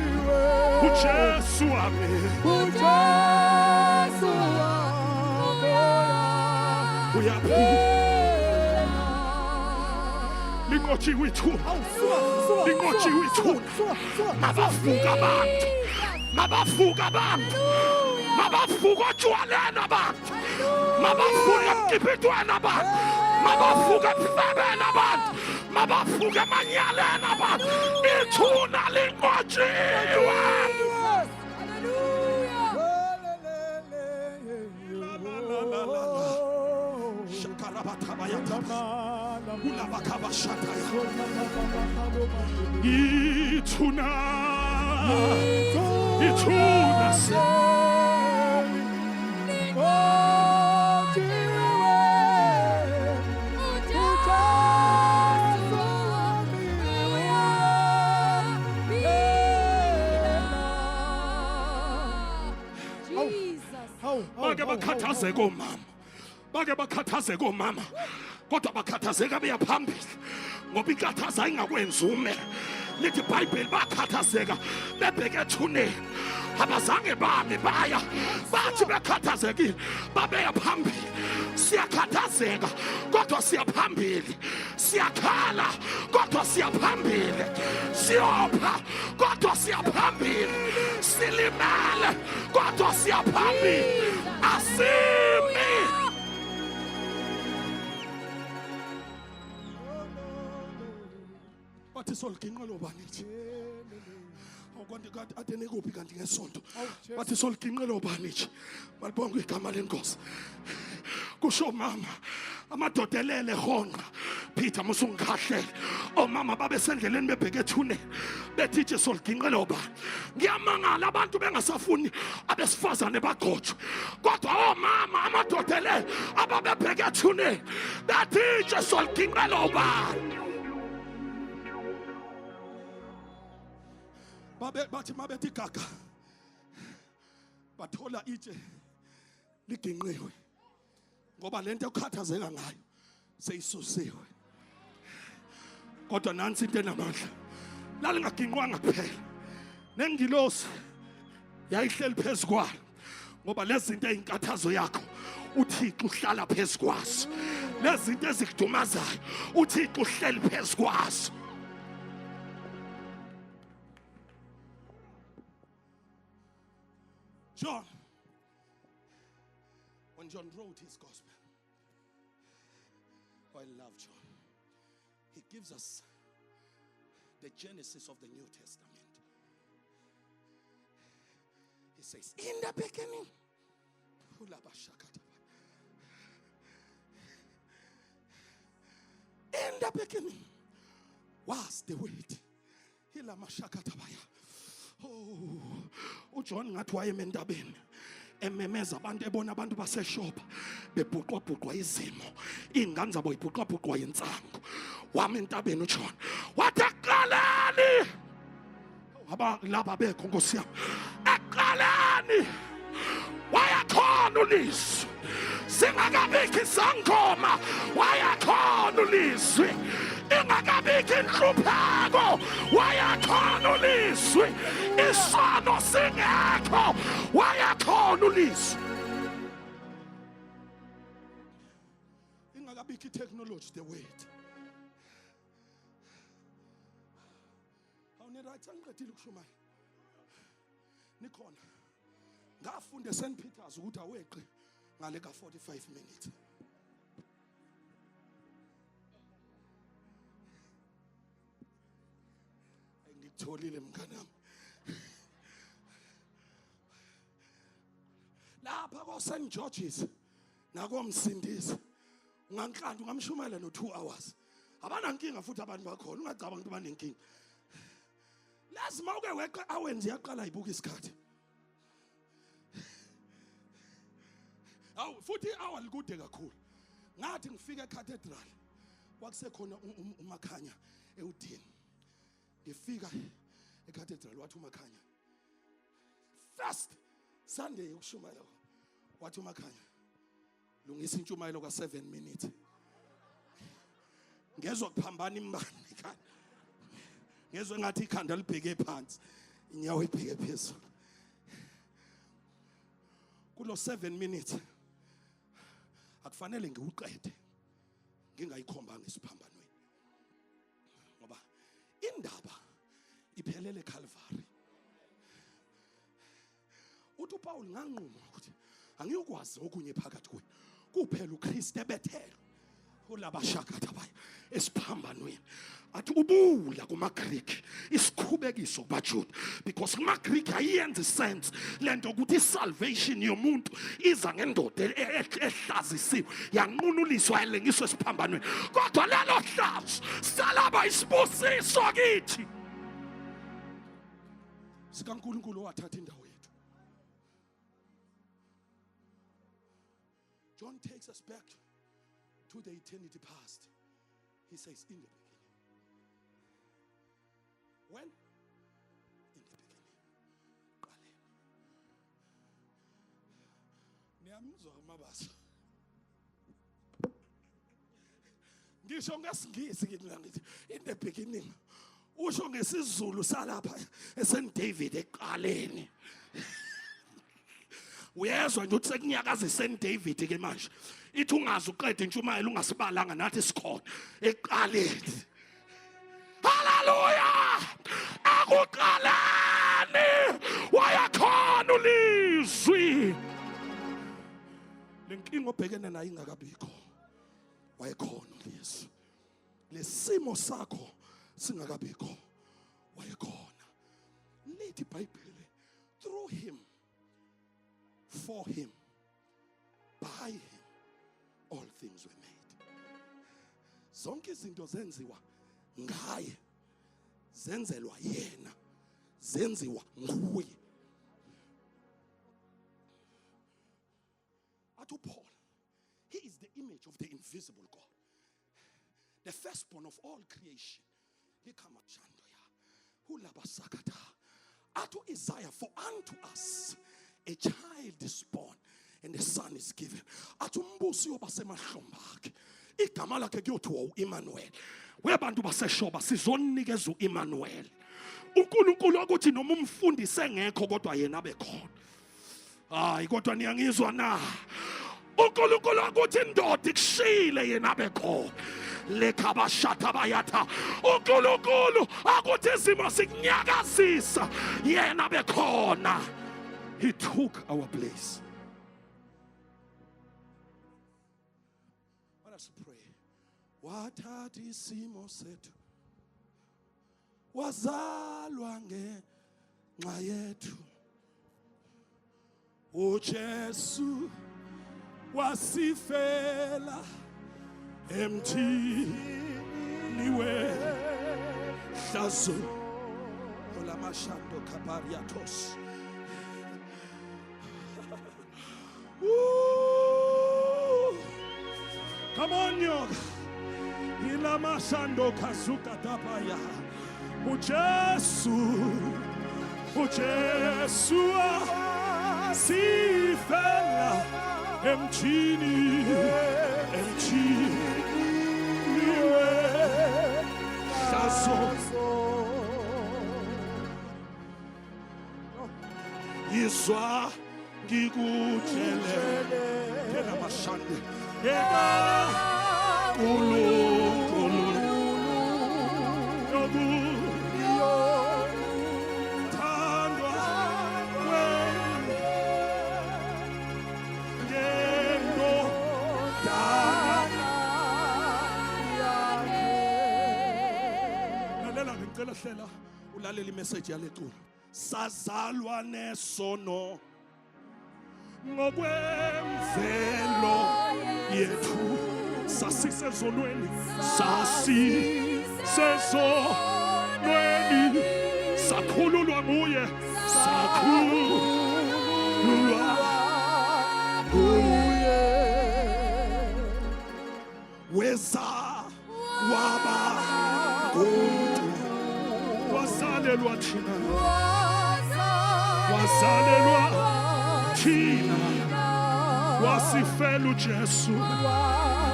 [SPEAKER 2] uJesu wami,
[SPEAKER 5] uJesu
[SPEAKER 2] uyaphila. Linqotshiwe ithuna, linqotshiwe ithuna. Mabavuka abantu, mabavuka abantu, mabavuka otshwaleni abantu, mabavuka emkipitweni abantu, mabavuka emhlabeni abantu, mabavuka emanyaleni abantu. Ithuna linqotshiwe. Ithuna, ithuna se bake bakhathazeka omama, bake bakhathazeka omama, kodwa bakhathazeka beya phambili ngoba inkathazo ayingakwenzi ume. Lithi iBhayibheli bakhathazeka bebheke ethuneni, abazange bame baya, bathi bekhathazekile babeya phambili. Siyakhathazeka kodwa siya phambili, siyakhala kodwa siya phambili, siyopha kodwa siya phambili, silimele kodwa siya phambili. Asimi bathi soliginqelo bani nje awukanti kanti ade nekuphi kanti ngesonto bathi soliginqelo bani nje malibonga igama lenkosi. Kusho mama amadoda elele honqa Peter musungikhahlele omama babe sendleleni bebheke ethuneni bethi nje soliginqelo bani. Ngiyamangala abantu bengasafuni abesifazane bagcotshwe, kodwa omama amadoda elele ababebheke ethuneni bethi nje soliginqelo bani. Bathi mabethi gaga bathola itshe liginqiwe ngoba lento ekhathazeka ngayo seyisusiwe. Kodwa nansi into enamandla lalingaginqwanga kuphela, nengilosi yayihleli phezu kwalo ngoba lezi zinto ezinkathazo yakho uThixo uhlala phezu kwazo. Lezi zinto ezikudumazayo uThixo uhleli phezu kwazo. John, when John wrote his gospel, I love John. He gives us the genesis of the New Testament. He says, in the beginning, in the beginning was the Word. Oh, John ngathi wayeme endabeni ememeza abantu ebona abantu baseshopa bebhuqwa izimo, ingane zabo ibhuqwa insango. Wami entabeni uJohn wathi aqaleni aba laba bekho Nkosi yami, aqaleni wayakhona ulizwi. Singakabikho isangoma wayakhona ulizwi. Ingakabikho inhlupheko wayakhona ulizwi. Isono singekho wayakhona ulizwi. Ingakabikho technology the word. Awunerathi angiqedile ukushumayela. Nikhona. Ngafunda eSt Peters ukuthi aweqi ngale ka 45 minutes. Ngikutholile mnganami. Lapha ko St George's nakomsindisi unganhlanda ungamshumayela no 2 hours. Abanankinga futhi abantu bakhona ungacabanga ukuthi banenkinga. Lazima uke weqe awenzi yaqala ibuka isikhathi. Awu futhi hour likude kakhulu. Ngathi ngifika ecathedral kwakusekhona uMakhanya eUdini. Ngifika ecathedral wathi uMakhanya. First Sunday ukushumayela wathi uMakhanya. Lungisa intshumayelo ka 7 minutes. Ngezwe kuphambana imbani ekhaya. Ngezwe ngathi ikhanda libheke phansi, inyawo ibheke phezulu. Kulo 7 minutes akufanele ngiwuqede ngingayikhombanga isiphambanweni. Ngoba indaba iphelele eCalvary. Uthi uPaul nganquma ukuthi angiyokwazi okunye phakathi kwenu. Kuphela uKristu ebethelwe. Ulabashakatha baya esiphambanweni. Athi ubula kumaGreek isikhubekiso kubaJuda because kumaGreek ayenzi sense lento ukuthi isalvation yomuntu iza ngendoda ehlazisiwe yanqunuliswa yalengiswa esiphambanweni. Kodwa lelo hlazo salaba isibusiso kithi. SikaNkulunkulu wathatha indawo yethu. John takes us back to the eternity past. He says in the beginning. When? In the beginning. Qaleni. Niyamuzwa amabasa. Ngisho ngesingisi ngithi in the beginning. Usho ngesizulu salapha eSt David eqaleni. Uyezwa nje ukuthi sekunyakaza eSt David ke manje. Ithi ungazi uqede intshumayelo ungasibalanga nathi sikhona eqaleni. Hallelujah! Akuqaleni wayakhona ulizwi. Lenkingo obhekene nayo ingakabikho. Wayekhona ulizwi. Lesimo sakho singakabikho. Wayekhona. Lithi iBhayibheli through him, for him, by him all things were made. Zonke izinto zenziwa ngaye, zenzelwa yena, zenziwa nguye. Ato Paul, he is the image of the invisible God, the firstborn of all creation. He come Hulabasakata. Ato Isaiah, for unto us a child is born and a son is given. Ato Mbusi obasema shombak. Igama lakhe kuyothiwa uEmmanuel. Webantu baseshoba sizonikezwa uEmmanuel. uNkulunkulu ukuthi noma umfundise ngekho kodwa yena bekhona. Hayi kodwa niyangizwa na? uNkulunkulu ukuthi indoda ikushile yena bekhona. Lekabashata bayata. uNkulunkulu ukuthi izimo sikunyakazisa yena bekhona. He took our place. Let us pray. Wathatha isimo sethu wazalwa ngenxa yethu. uJesu wasifela emthini wehlazo olamashando kabariatos. Come on, yoga. Ilamashando kazuka tapaya. uJesu sifela emthini hlazo yizwa ngikutshele phela mashande eka uNkulunkulu yokuthandwa kwenu ngendodana lalela ngicela hlela ulalela imessage yaleculo sazalwa nesono ngokwemvelo yethu sasisezonweni sakhululwa nguye weza waba ngumuntu wazalelwa thina wasifela uJesu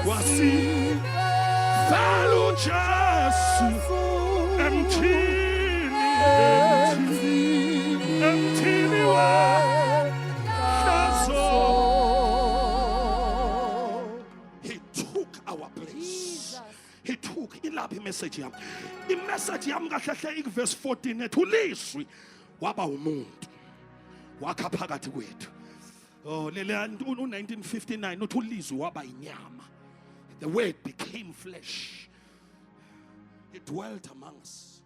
[SPEAKER 2] wasifela uJesu emthini wehlazo. He took our place. He took ilaphi message yami. Imessage yami kahle hle ikverse 14 ethi ulizwi waba umuntu wakha phakathi kwethu. Oh, u-1959 uthi ulizwi waba inyama. The word became flesh. He dwelt among us.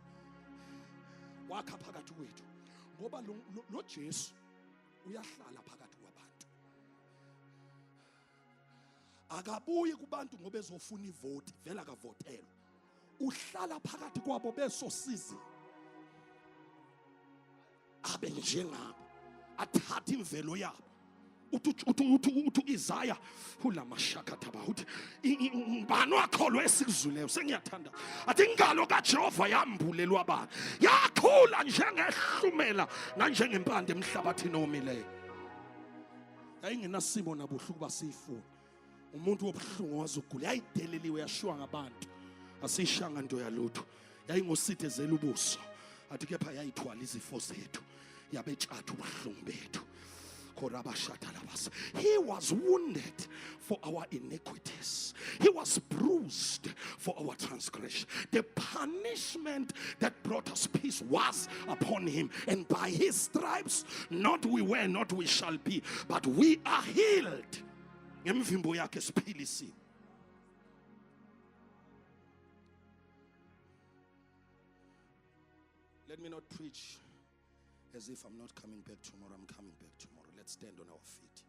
[SPEAKER 2] Wakha phakathi kwethu. Ngoba lo Jesu uyahlala phakathi kwabantu. Akabuyi kubantu ngoba ezofuna ivote, vela akavotelwa. Uhlala phakathi kwabo besosizi. Abe njengabo. Athatha imvelo yabo. Uthi Isaiah ulamashakathaba uthi ngibani wakholwa esikuzwileyo sengiyathanda athi ingalo kaJehova yambulelwa bani yakhula njengehlumela nanjengempande emhlabathini omileyo. Ayingenasimo nabuhlungu basifuna umuntu wobhlungu wazugula yayideleliwe yashwa ngabantu asishanga into yalutho yayingosithezela ubuso athi kepha yayithwala izifo zethu yabetshatha ubuhlungu bethu. He was wounded for our iniquities. He was bruised for our transgression. The punishment that brought us peace was upon him. And by his stripes, not we were, not we shall be, but we are healed. Let me not preach as if I'm not coming back tomorrow. I'm coming back tomorrow. Let's stand on our feet.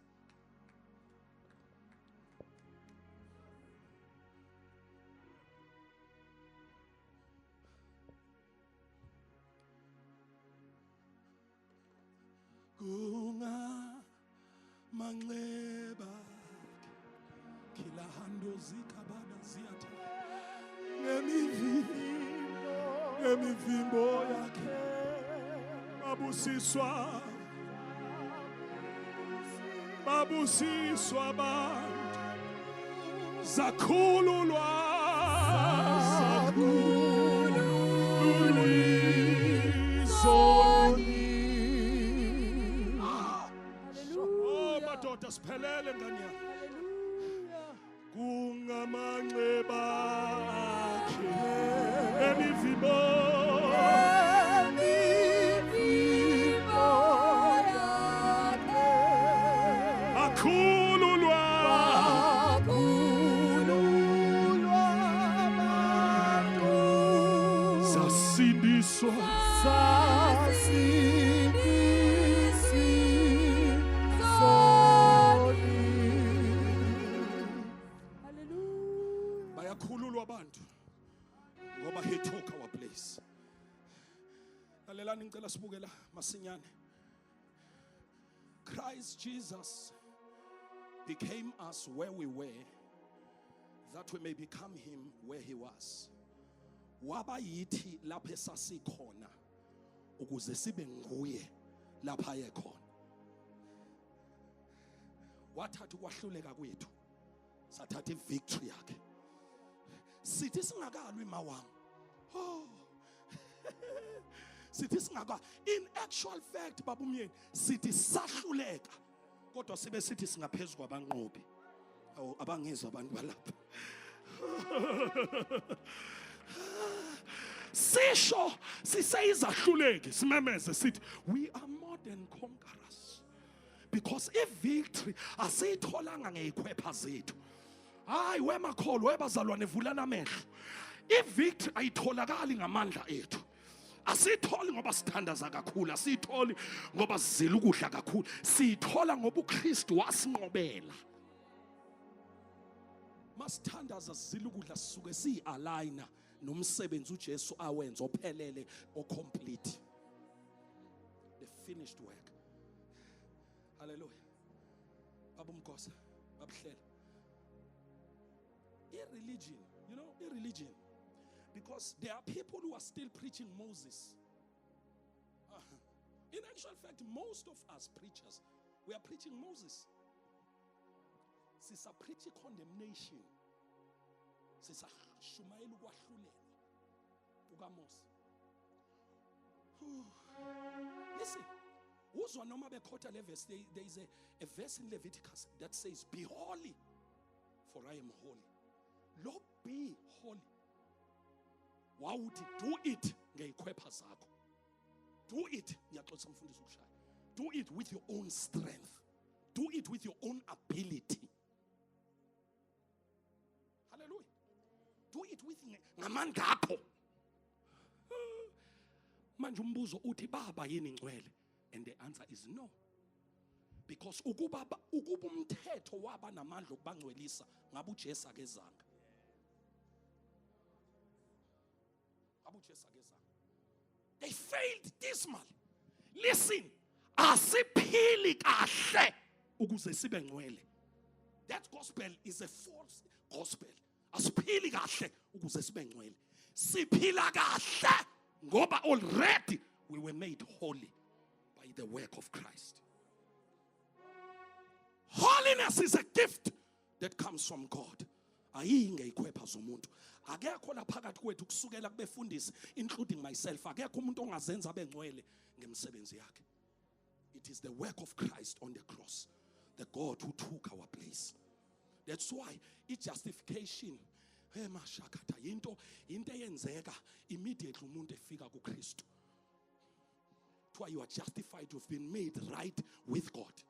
[SPEAKER 2] Kunga mangleba kila hando zikabada ziata ngemivimbo yake babusiswa abantu zakhululwa oh madoda siphelele ngani yami kungamanxeba akhe emivimbo bayakhululwa abantu ngoba he took our place. Lalelani ngicela sibukela masinyane. Christ Jesus became us where we were, that we may become him where he was. Waba yithi lapho esasikhona ukuze sibe nguye lapha ayekhona. wathatha ukwahluleka kwethu sathatha ivictory yakhe. Sithi singakalwi mawami. Oh. Sithi singaka, in actual fact babumyeni sithi sahluleka kodwa sibe sithi singaphezulu kwabanqobi. Awu abangizwa abantu balapha. Sisho siseyizahluleki simemeze sithi we are more than conquerors, because if victory asiyitholanga ngeyikhwepha zethu. Hayi wemakholo webazalwane vulana amehlo. If victory ayitholakali ngamandla ethu, asitholi ngoba sithandaza kakhulu, asitholi ngoba sizila ukudla kakhulu, sithola ngoba uKristu wasinqobela. Masithandaza sizila ukudla sisuke siyi-aligna nomsebenzi uJesu awenza ophelele ocomplete, the finished work. Hallelujah. Baba Mkhosa, babhlela. Irreligion, you know, irreligion. Because there are people who are still preaching Moses. In actual fact, most of us preachers, we are preaching Moses. Sisa preaching condemnation. Sisa shumaelu kwahlulelwa ukaMose. Listen, uzwa noma bekhotha le verse, there is a verse in Leviticus that says, be holy, for I am holy. Lord, be holy. Wawuthi do it ngeyikhwepha zakho. Do it, ngiyaxoxa mfundisi ukushaya. Do it with your own strength. Do it with your own ability. Hallelujah. Do it with ngamandla akho. Manje umbuzo uthi baba yini ngcwele? And the answer is no. Because ukuba umthetho waba namandla okubangcwelisa ngabe uJesu akezanga. They failed dismally. Listen, asiphili kahle ukuze sibe ngcwele. That gospel is a false gospel. Asiphili kahle ukuze sibe ngcwele. Siphila kahle ngoba already we were made holy by the work of Christ. Holiness is a gift that comes from God. Ayingeyikhwepha zomuntu. Akekho la phakathi kwethu kusukela kubefundisi including myself, akekho umuntu ongazenza abengcwele ngemsebenzi yakhe. It is the work of Christ on the cross, the God who took our place. That's why justification mashakata into eyenzeka immediately umuntu efika kuKristu. That's why you are justified, you've been made right with God.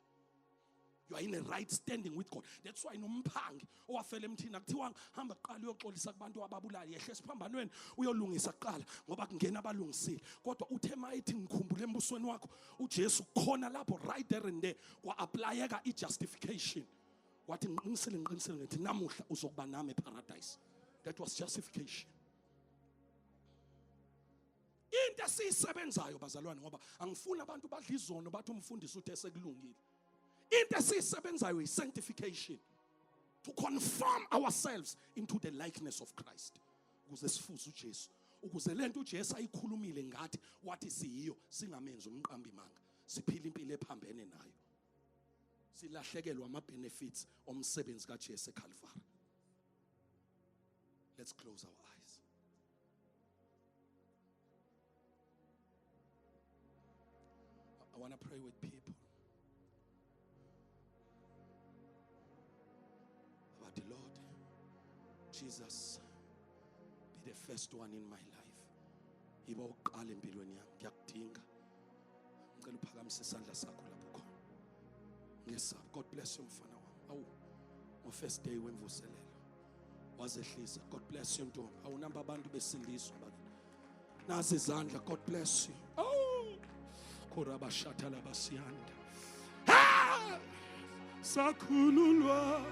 [SPEAKER 2] You are in a right standing with God. That's why nomphangi owafela emthini kuthiwa hamba qala uyoxolisa kubantu ababulali, yehle siphambanweni uyolungisa qala ngoba kungena abalungisile. Kodwa uthe mayithi ngikhumbule embusweni wakho uJesu khona lapho right there and there kwa-applyeka i-justification. Wathi ngiqinisile ngithi namuhla uzokuba nami eparadise. That was justification. Into esiyisebenzayo bazalwane ngoba angifuni abantu badla izono bathi umfundisi uthe sekulungile. Into esiyisebenzayo is sanctification, to conform ourselves into the likeness of Christ. Ukuze sifuze uJesu, ukuze lento uJesu ayikhulumile ngathi wathi siyiyo singamenzi umqambi manga, siphila impilo ephambene nayo, silahlekelwa ama benefits omsebenzi kaJesu eCalvary. Let's close our eyes. I want to pray with people. Lord Jesus, be the first one in my life. Iba uqala empilweni yami, ngiyakudinga. Ngicela uphakamise isandla sakho lapho khona. Ngesaba. God bless you mfana wami. Awu, ngo first day wemvuselelo. Wazehlisa. God bless you ntombi. Awunamba abantu besindiswa bakithi. Nasi izandla. God bless you. Oh, koraba shatala basiyanda. Ha! Sakhululwa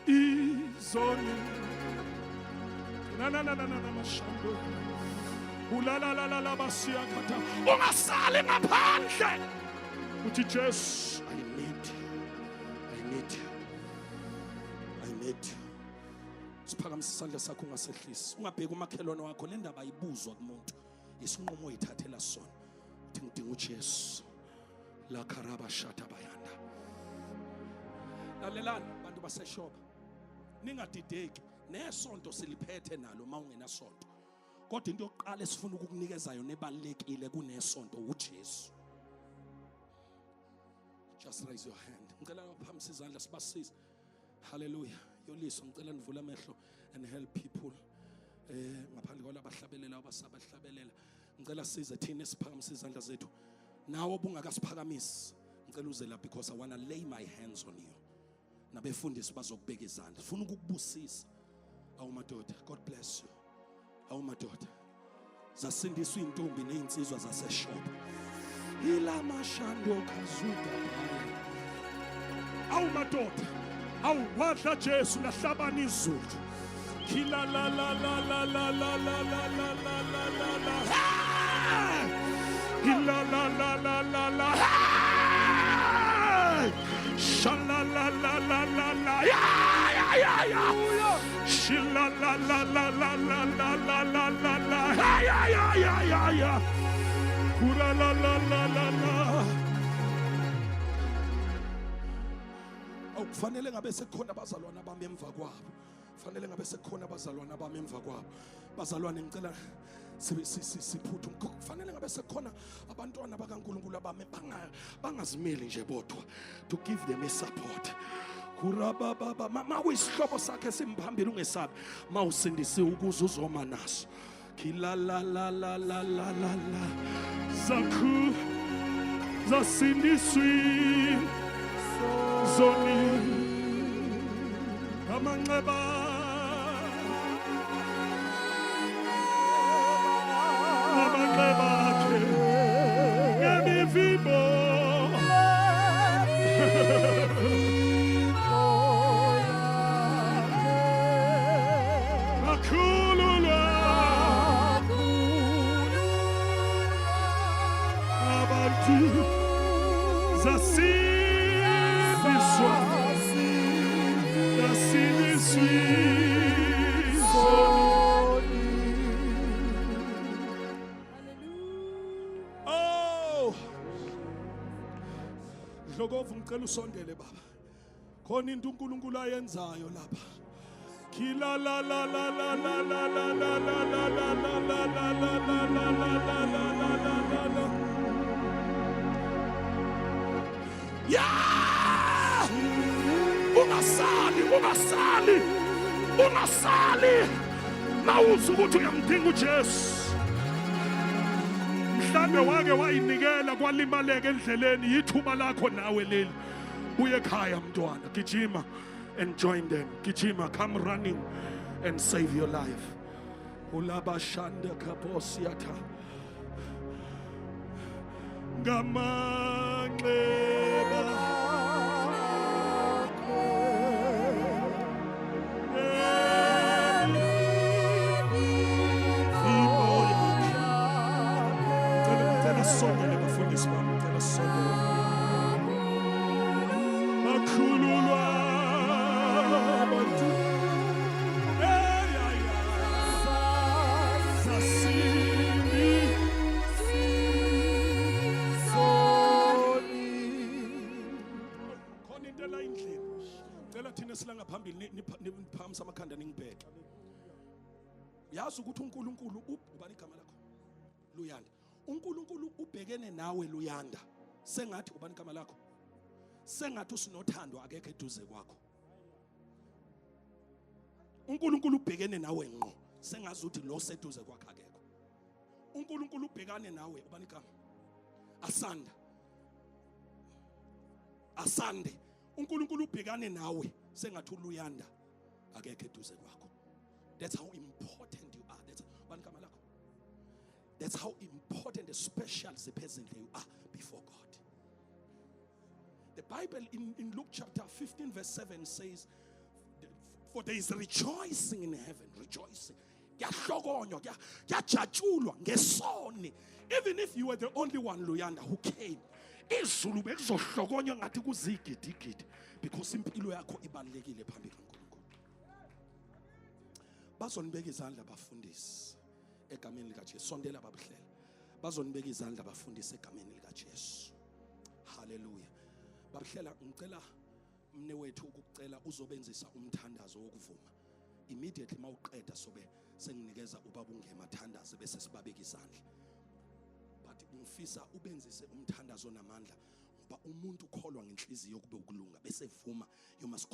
[SPEAKER 2] izoni na mashando ulala basiyakhatha ungasali ngaphandle uthi Jesu I need you. Siphakamise isandla sakho ungasehlisi, ungabheki umakhelwane wakho, le ndaba ayibuzwa kumuntu, isinqumo oyithathela sona uthi ngidinga uJesu la karaba shata bayanda lalelani bantu baseshoba, ningadideki nesonto siliphethe nalo mawungenasonto, kodwa into yokuqala esifuna ukukunikeza yona ebalekile kunesonto uJesu. Just raise your hand. Ngicela ngaphamisa izandla sibasize. Hallelujah. Yoliso ngicela nivule amehlo and help people. Ngaphandle kwalabo abahlabelela abasabahlabelela. Ngicela size thina siphakamise izandla zethu. Nawo obungakasiphakamisi. Ngicela uze la because I want to lay my hands on you. Nabefundisi bazokubeka izandla. Ufuna ukukubusisa. Awu madoda, God bless you. Awu madoda. Zasindiswa intombi nezinsizwa zaseshoba. Ila mashando kazuka. Awu madoda. Awu wadla Jesu lahlabana izulu. Kila la la la la la la la la la la la la. Kila la la la la la. Shala la la la la la. Ya ya ya ya. Shila la la la la la la la la la la. Ya ya ya ya ya. Kura la la la la la. Kufanele ngabe sekhona abazalwana bami emva kwabo. Kufanele ngabe sekhona abazalwana bami emva kwabo. Bazalwane ngicela siphuthu. Kufanele ngabe sekhona abantwana bakaNkulunkulu abami bangazimeli nje bodwa. To give them a support. Kuraba baba mama uyisihlobo sakhe simphambili ungesabi. Mawusindisiwe ukuze uzoma naso. Kila la la la la la la la. Zakhu zasindiswi. Zoni amanxeba akhe ngemivimbo akhululwa abantu zasi Oh, Dlogovu ngicela usondele baba. Khona into uNkulunkulu ayenzayo lapha. Kila la la la la la la la la la la la la la la la la la la. Yeah! Ungasali mawuthi ukuthi uyamdinga uJesu. Mhlambe wake wayinikela kwalimaleke endleleni yithuba lakho nawe leli. Buye ekhaya mntwana, gijima and join them. Gijima, come running and save your life. Ulabashanda kaposiata. Gamangleba. Sondele bafundisi bami ngicela sondele bakhululwa abantu sasini soni khona into la indlela ngicela thina silanga phambili niphamisa amakhanda ningibheke. Yazi ukuthi uNkulunkulu ubani igama lakho Luyanda. uNkulunkulu ubhekene nawe Luyanda. Sengathi ubani igama lakho? Sengathi usinothando akekho eduze kwakho. uNkulunkulu ubhekene nawe ngqo. Sengazi ukuthi lo seduze kwakho akekho. uNkulunkulu ubhekane nawe ubani igama? Asanda. Asande. uNkulunkulu ubhekane nawe sengathi uLuyanda akekho eduze kwakho. That's how important you are. That's ubani igama lakho? That's how important and special the person you are before God. The Bible in Luke chapter 15 verse 7 says, for there is rejoicing in heaven, rejoicing. Even if you were the only one, Luyanda, who came, because impilo yakho ibalekile phambi kaNkulunkulu. Bazonibeka izandla abafundisi egameni likaJesu. Sondela babhlela. Bazonibeka izandla abafundisi egameni likaJesu. Hallelujah. Babhlela ngicela mne wethu ukucela uzobenzisa umthandazo wokuvuma. Immediately mawuqeda sobe senginikeza ubaba ungema thandaze bese sibabeka izandla. But ngifisa ubenzise umthandazo namandla ngoba umuntu ukholwa ngenhliziyo kube ukulunga bese vuma. You must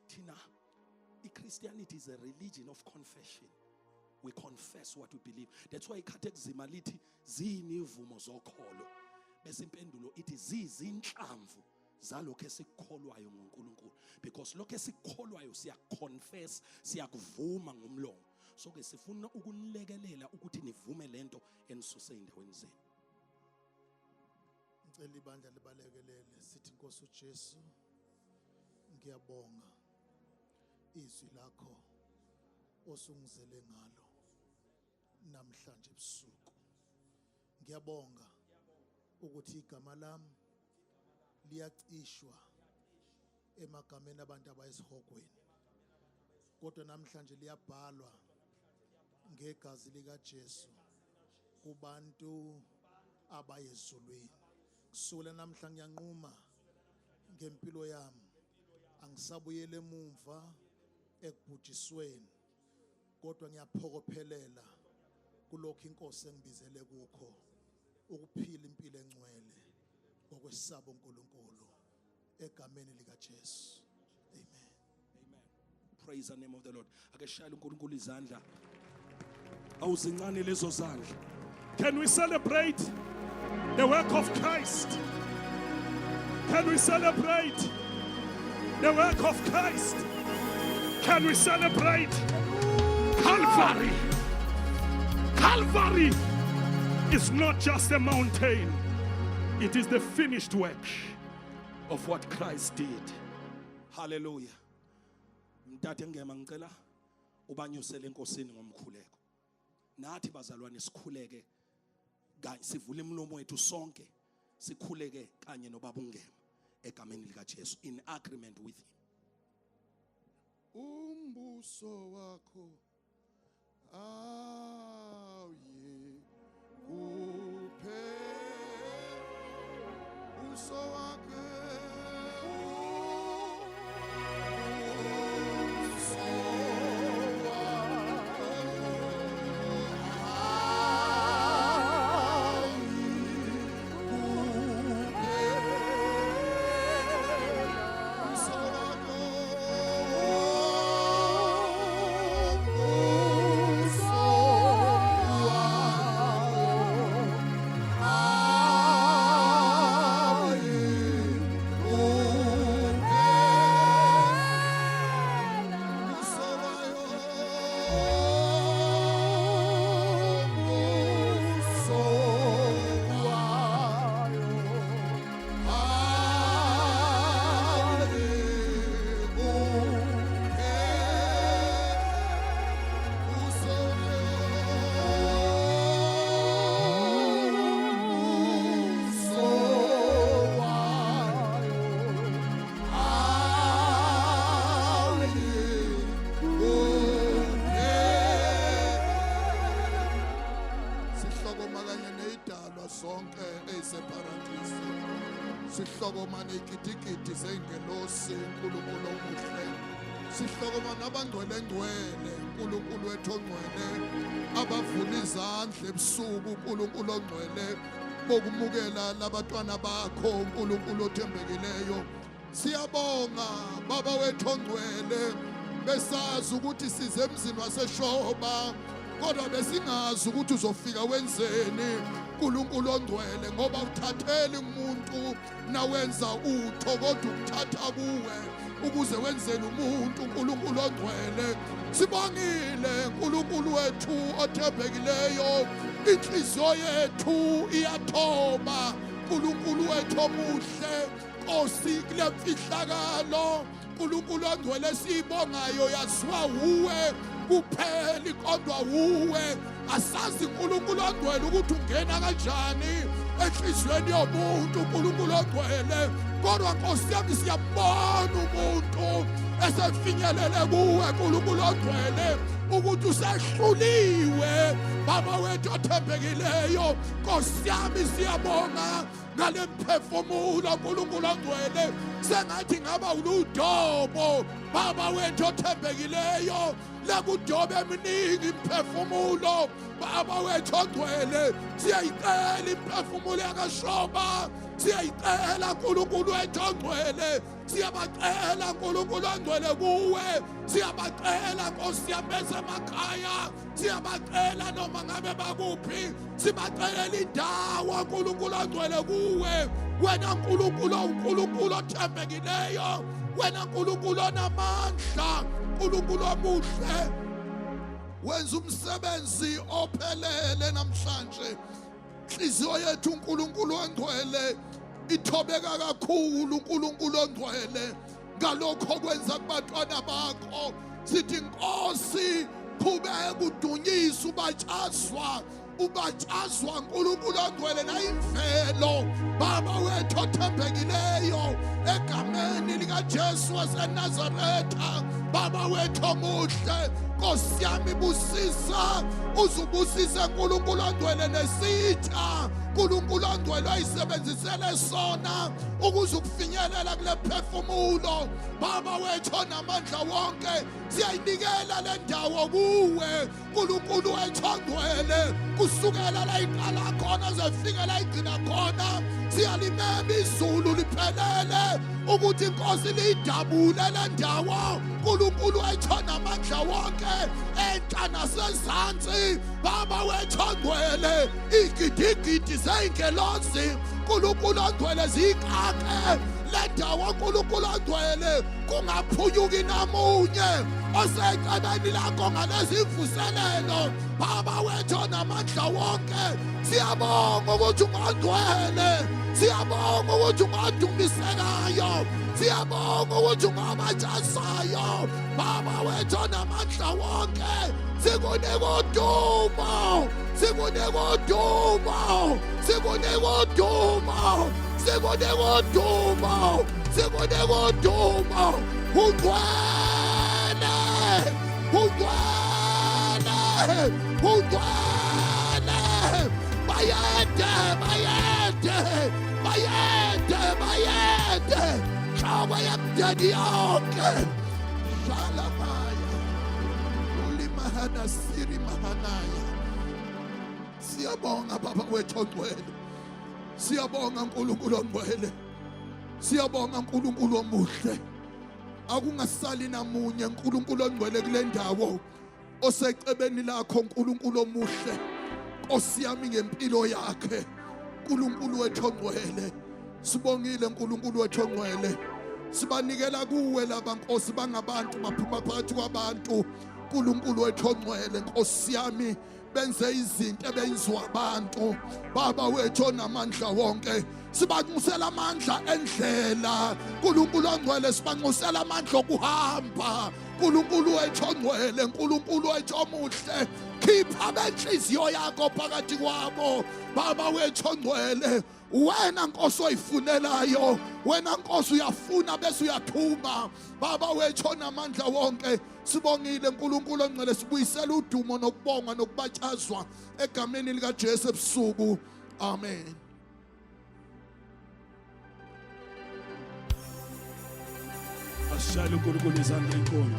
[SPEAKER 2] Tina, Christianity is a religion of confession. We confess what we believe. That's why ikhathekuzima lithi zinivumo zokholo. Bese impendulo ithi zizinhlamvu zalokho esikholwayo ngoNkulunkulu, because lokho esikholwayo siya confess, siyakuvuma ngomlomo. So ke sifuna ukunilekelela ukuthi nivume lento enisuse endaweni zenu.
[SPEAKER 5] Ngicela ibandla libalekelele sithi Nkosi uJesu, ngiyabonga izwi lakho osungizele ngalo namhlanje ebusuku. Ngiyabonga ukuthi igama lami liyacishwa emagameni abantu abayisihogweni, kodwa namhlanje liyabhalwa ngegazi lika Jesu kubantu abayezulwini. Kusukela namhlanje ngiyanquma ngempilo yami angisabuyele emuva ekubhujisweni, kodwa ngiyaphokophelela kulokho inkosi engibizele kukho, ukuphila impilo engcwele ngokwesaba uNkulunkulu egameni lika Jesu. Amen.
[SPEAKER 2] Amen. Praise the name of the Lord. Ake shayela uNkulunkulu izandla. Awuzincane lezo zandla.
[SPEAKER 3] Can we celebrate the work of Christ? Can we celebrate the work of Christ? Can we celebrate Calvary? Calvary is not just a mountain. It is the finished work
[SPEAKER 2] Of what Christ did. Hallelujah. Mdade ngema ngicela ubanyusele enkosini ngomkhuleko. Nathi bazalwane sikhuleke kanye sivule imlomo wethu sonke sikhuleke kanye nobaba ungema egameni lika Jesu in agreement with him.
[SPEAKER 5] Umbuso wakho awuye kuphela, uso wakho sihlokomane ikitikiti zengelosi uNkulunkulu omuhle, sihlokomane abangcwele ngcwele uNkulunkulu wethu ongcwele, abavula izandla ebusuku uNkulunkulu ongcwele bokumukela labatwana bakho uNkulunkulu othembekileyo. Siyabonga baba wethu ongcwele, besazi ukuthi size emzini waseshoba kodwa besingazi ukuthi uzofika wenzeni uNkulunkulu ongcwele, ngoba uthatheli umuntu nawenza utho kodwa ukuthatha kuwe ukuze wenzele umuntu uNkulunkulu ongcwele. Sibongile uNkulunkulu wethu othembekileyo, inhliziyo yethu iyathoba uNkulunkulu wethu omuhle, Nkosi kule mfihlakalo uNkulunkulu ongcwele sibongayo yaziwa uwe kuphela kodwa uwe. Asazi uNkulunkulu ongcwele ukuthi ungena kanjani enhliziyweni yomuntu uNkulunkulu ongcwele, kodwa Nkosi yami siyambona umuntu esefinyelele kuwe uNkulunkulu ongcwele. ukuthi usehluliwe baba wethu othembekileyo. Nkosi yami siyabonga ngale mphefumulo uNkulunkulu ongcwele sengathi ngaba uludobo baba wethu othembekileyo lekudobe eminingi imphefumulo baba wethu ongcwele. Siyayicela imphefumulo yakashoba, siyayicela uNkulunkulu wethu ongcwele, siyabacela uNkulunkulu ongcwele kuwe, siyabacela Nkosi yami besemakhaya, siyabacela noma ngabe bakuphi, sibacelela indawo uNkulunkulu ongcwele kuwe. Wena uNkulunkulu uNkulunkulu othembekileyo, wena uNkulunkulu onamandla, uNkulunkulu omuhle, wenza umsebenzi ophelele namhlanje. Inhliziyo yethu uNkulunkulu ongcwele ithobeka kakhulu uNkulunkulu ongcwele ngalokho okwenza kubantwana bakho. Sithi Nkosi qhubeka udunyisa ubatshazwa uNkulunkulu ongcwele nayimvelo baba wethu othembekileyo egameni likaJesu waseNazaretha baba wethu omuhle. Nkosi yami busisa, uzubusisa uNkulunkulu ongcwele nesitha uNkulunkulu ongcwele ayisebenzisele sona ukuze ukufinyelela kule phefumulo baba wethu onamandla wonke. Siyayinikela le ndawo kuwe uNkulunkulu wethu ongcwele, kusukela la iqala khona zefika la igcina khona. Siyalimema izulu liphelele ukuthi Nkosi liyidabule le ndawo uNkulunkulu wethu onamandla wonke, enhla nasezantsi baba wethu ongcwele. Igidigidi zey'ngelosi uNkulunkulu ongcwele ziyikake le ndawo uNkulunkulu ongcwele, kungaphunyuki namunye osecebeni lakho ngalezi mvuselelo baba wethu onamandla wonke. Siyabonga ukuthi ungongcwele, siyabonga ukuthi ungodumisekayo, siyabonga ukuthi ungobatshasayo baba wethu onamandla wonke. Sikunika udumo, sikunika udumo, sikunika udumo, sikunika udumo, sikunika udumo. Ungcwele, ungcwele, ungcwele. Bayede, bayede, bayede, bayede. Nhloko yemndeni yonke Shalamaya Ulimahana Siri Mahanaya. Siyabonga baba wethu ongcwele, siyabonga uNkulunkulu ongcwele, siyabonga uNkulunkulu omuhle. Akungasali namunye uNkulunkulu ongcwele kule ndawo osecebeni lakho uNkulunkulu omuhle. Nkosi yami ngempilo yakhe uNkulunkulu wethu ongcwele, sibongile uNkulunkulu wethu ongcwele, sibanikela kuwe laba Nkosi bangabantu baphuma phakathi kwabantu. uNkulunkulu wethu ongcwele, Nkosi yami benze izinto ebenziwa abantu baba wethu onamandla wonke. Sibanxusela amandla endlela uNkulunkulu ongcwele, sibanxusela amandla okuhamba uNkulunkulu wethu ongcwele, uNkulunkulu wethu omuhle. Khipha benhliziyo yakho phakathi kwabo baba wethu ongcwele. Wena Nkosi oyifunelayo, wena Nkosi uyafuna bese uyathuma baba wethu onamandla wonke. Sibongile uNkulunkulu ongcwele, sibuyisela udumo nokubonga nokubatshazwa egameni likaJesu ebusuku. Amen.
[SPEAKER 2] Asishayele uNkulunkulu izandla enkulu.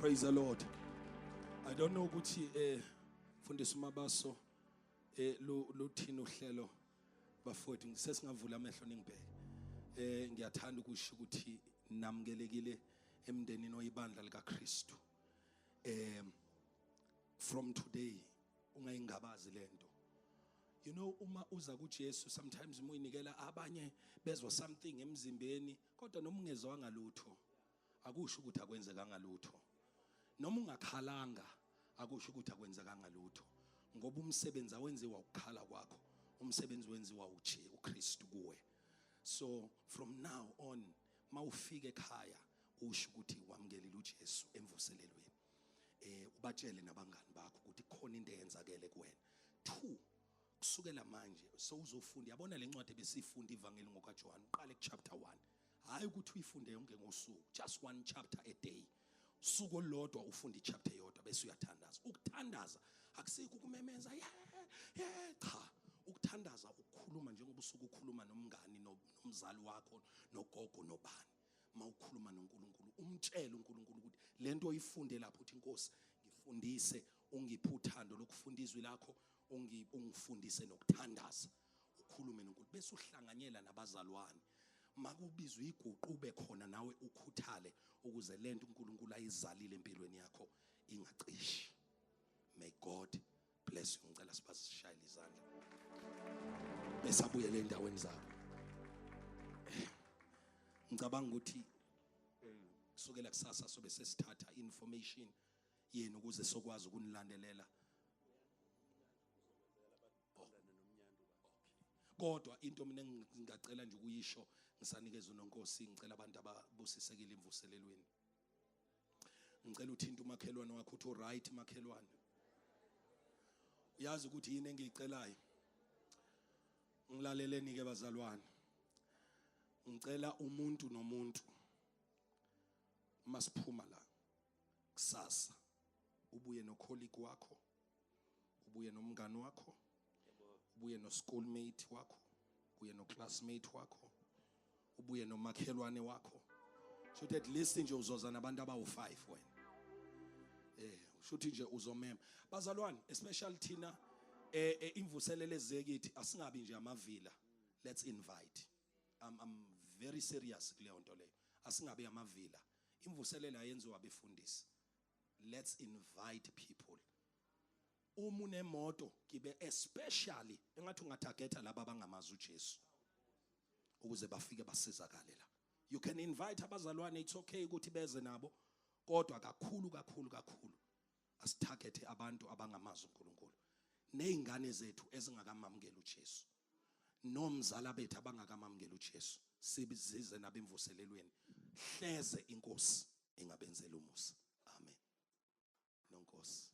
[SPEAKER 2] Praise the Lord. I don't know ukuthi Mfundisi Mabaso luthini uhlelo bafowethu, ngisesingavula amehlo ningibheke. Ngiyathanda ukusho ukuthi namukelekile emndenini oyibandla likaKristu. From today ungayingabazi lento. You know, uma uza kuJesu sometimes muyinikela abanye bezwa something emzimbeni kodwa noma ungezwanga lutho akusho ukuthi akwenzekanga lutho. Noma ungakhalanga akusho ukuthi akwenzekanga lutho, ngoba umsebenzi awenziwa ukukhala kwakho, umsebenzi wenziwa uKristu kuwe. So from now on mawufika ekhaya usho ukuthi wamkelile uJesu emvuselelweni. Ubatshele nabangani bakho ukuthi khona into eyenzakele kuwena. 2, kusukela manje sowuzofunda. Yabona le ncwadi besifunda ivangeli ngokaJohn, uqale ku chapter 1. Hayi ukuthi uyifunde yonke ngosuku, just 1 chapter a day. suku olodwa ufunda ichapter yodwa bese uyathandaza. Ukuthandaza akusikho ukumemeza cha. Ukuthandaza ukukhuluma njengoba usuku ukhuluma nomngani nomzali wakho nogogo nobani. Mawukhuluma noNkulunkulu umtshele uNkulunkulu ukuthi lento oyifunde lapho uthi Nkosi ngifundise ungiphe uthando lokufunda izwi lakho ungifundise nokuthandaza. Ukhulume noNkulunkulu bese uhlanganyela nabazalwane. Makubizwe iguqube khona nawe ukhuthale ukuze lento uNkulunkulu ayizalile empilweni yakho ingacishi. May God bless you. Ngicela sibasishayile izandla. Bese abuyele endaweni zabo. Ngicabanga ukuthi kusukela kusasa sobe sesithatha information yenu ukuze sokwazi ukunilandelela. Kodwa into mina ngingacela nje ukuyisho ngisanikeza uNonkosi ngicela abantu ababusisekile imvuselelweni. Ngicela uthinte umakhelwane wakho uthi right makhelwane. Uyazi ukuthi yini engiyicelayo? Ngilaleleni ke bazalwane. Ngicela umuntu nomuntu masiphuma la kusasa ubuye no colleague wakho, ubuye nomngani wakho, ubuye no schoolmate wakho, ubuye no classmate wakho, ubuye nomakhelwane wakho. Shothi at least nje uzoza nabantu abawu5 wena. Shothi nje uzomema. Bazalwane especially thina imvuselelo ezekithi asingabi nje amavila. Let's invite. I'm very serious kuleyo nto leyo. Asingabe amavila. Imvuselelo ayenziwa abefundisi. Let's invite people. Uma unemoto kibe especially engathi ungatargeta laba abangamazi uJesu ukuze bafike basizakale la. You can invite abazalwane, it's okay ukuthi beze nabo, kodwa kakhulu asitargete abantu abangamazi uNkulunkulu. Nezingane zethu ezingakamamukela uJesu. Nomzala bethu abangakamamukela uJesu. Sibizize nabemvuselelweni. Hleze inkosi engabenzela umusa. Amen. Nonkosi.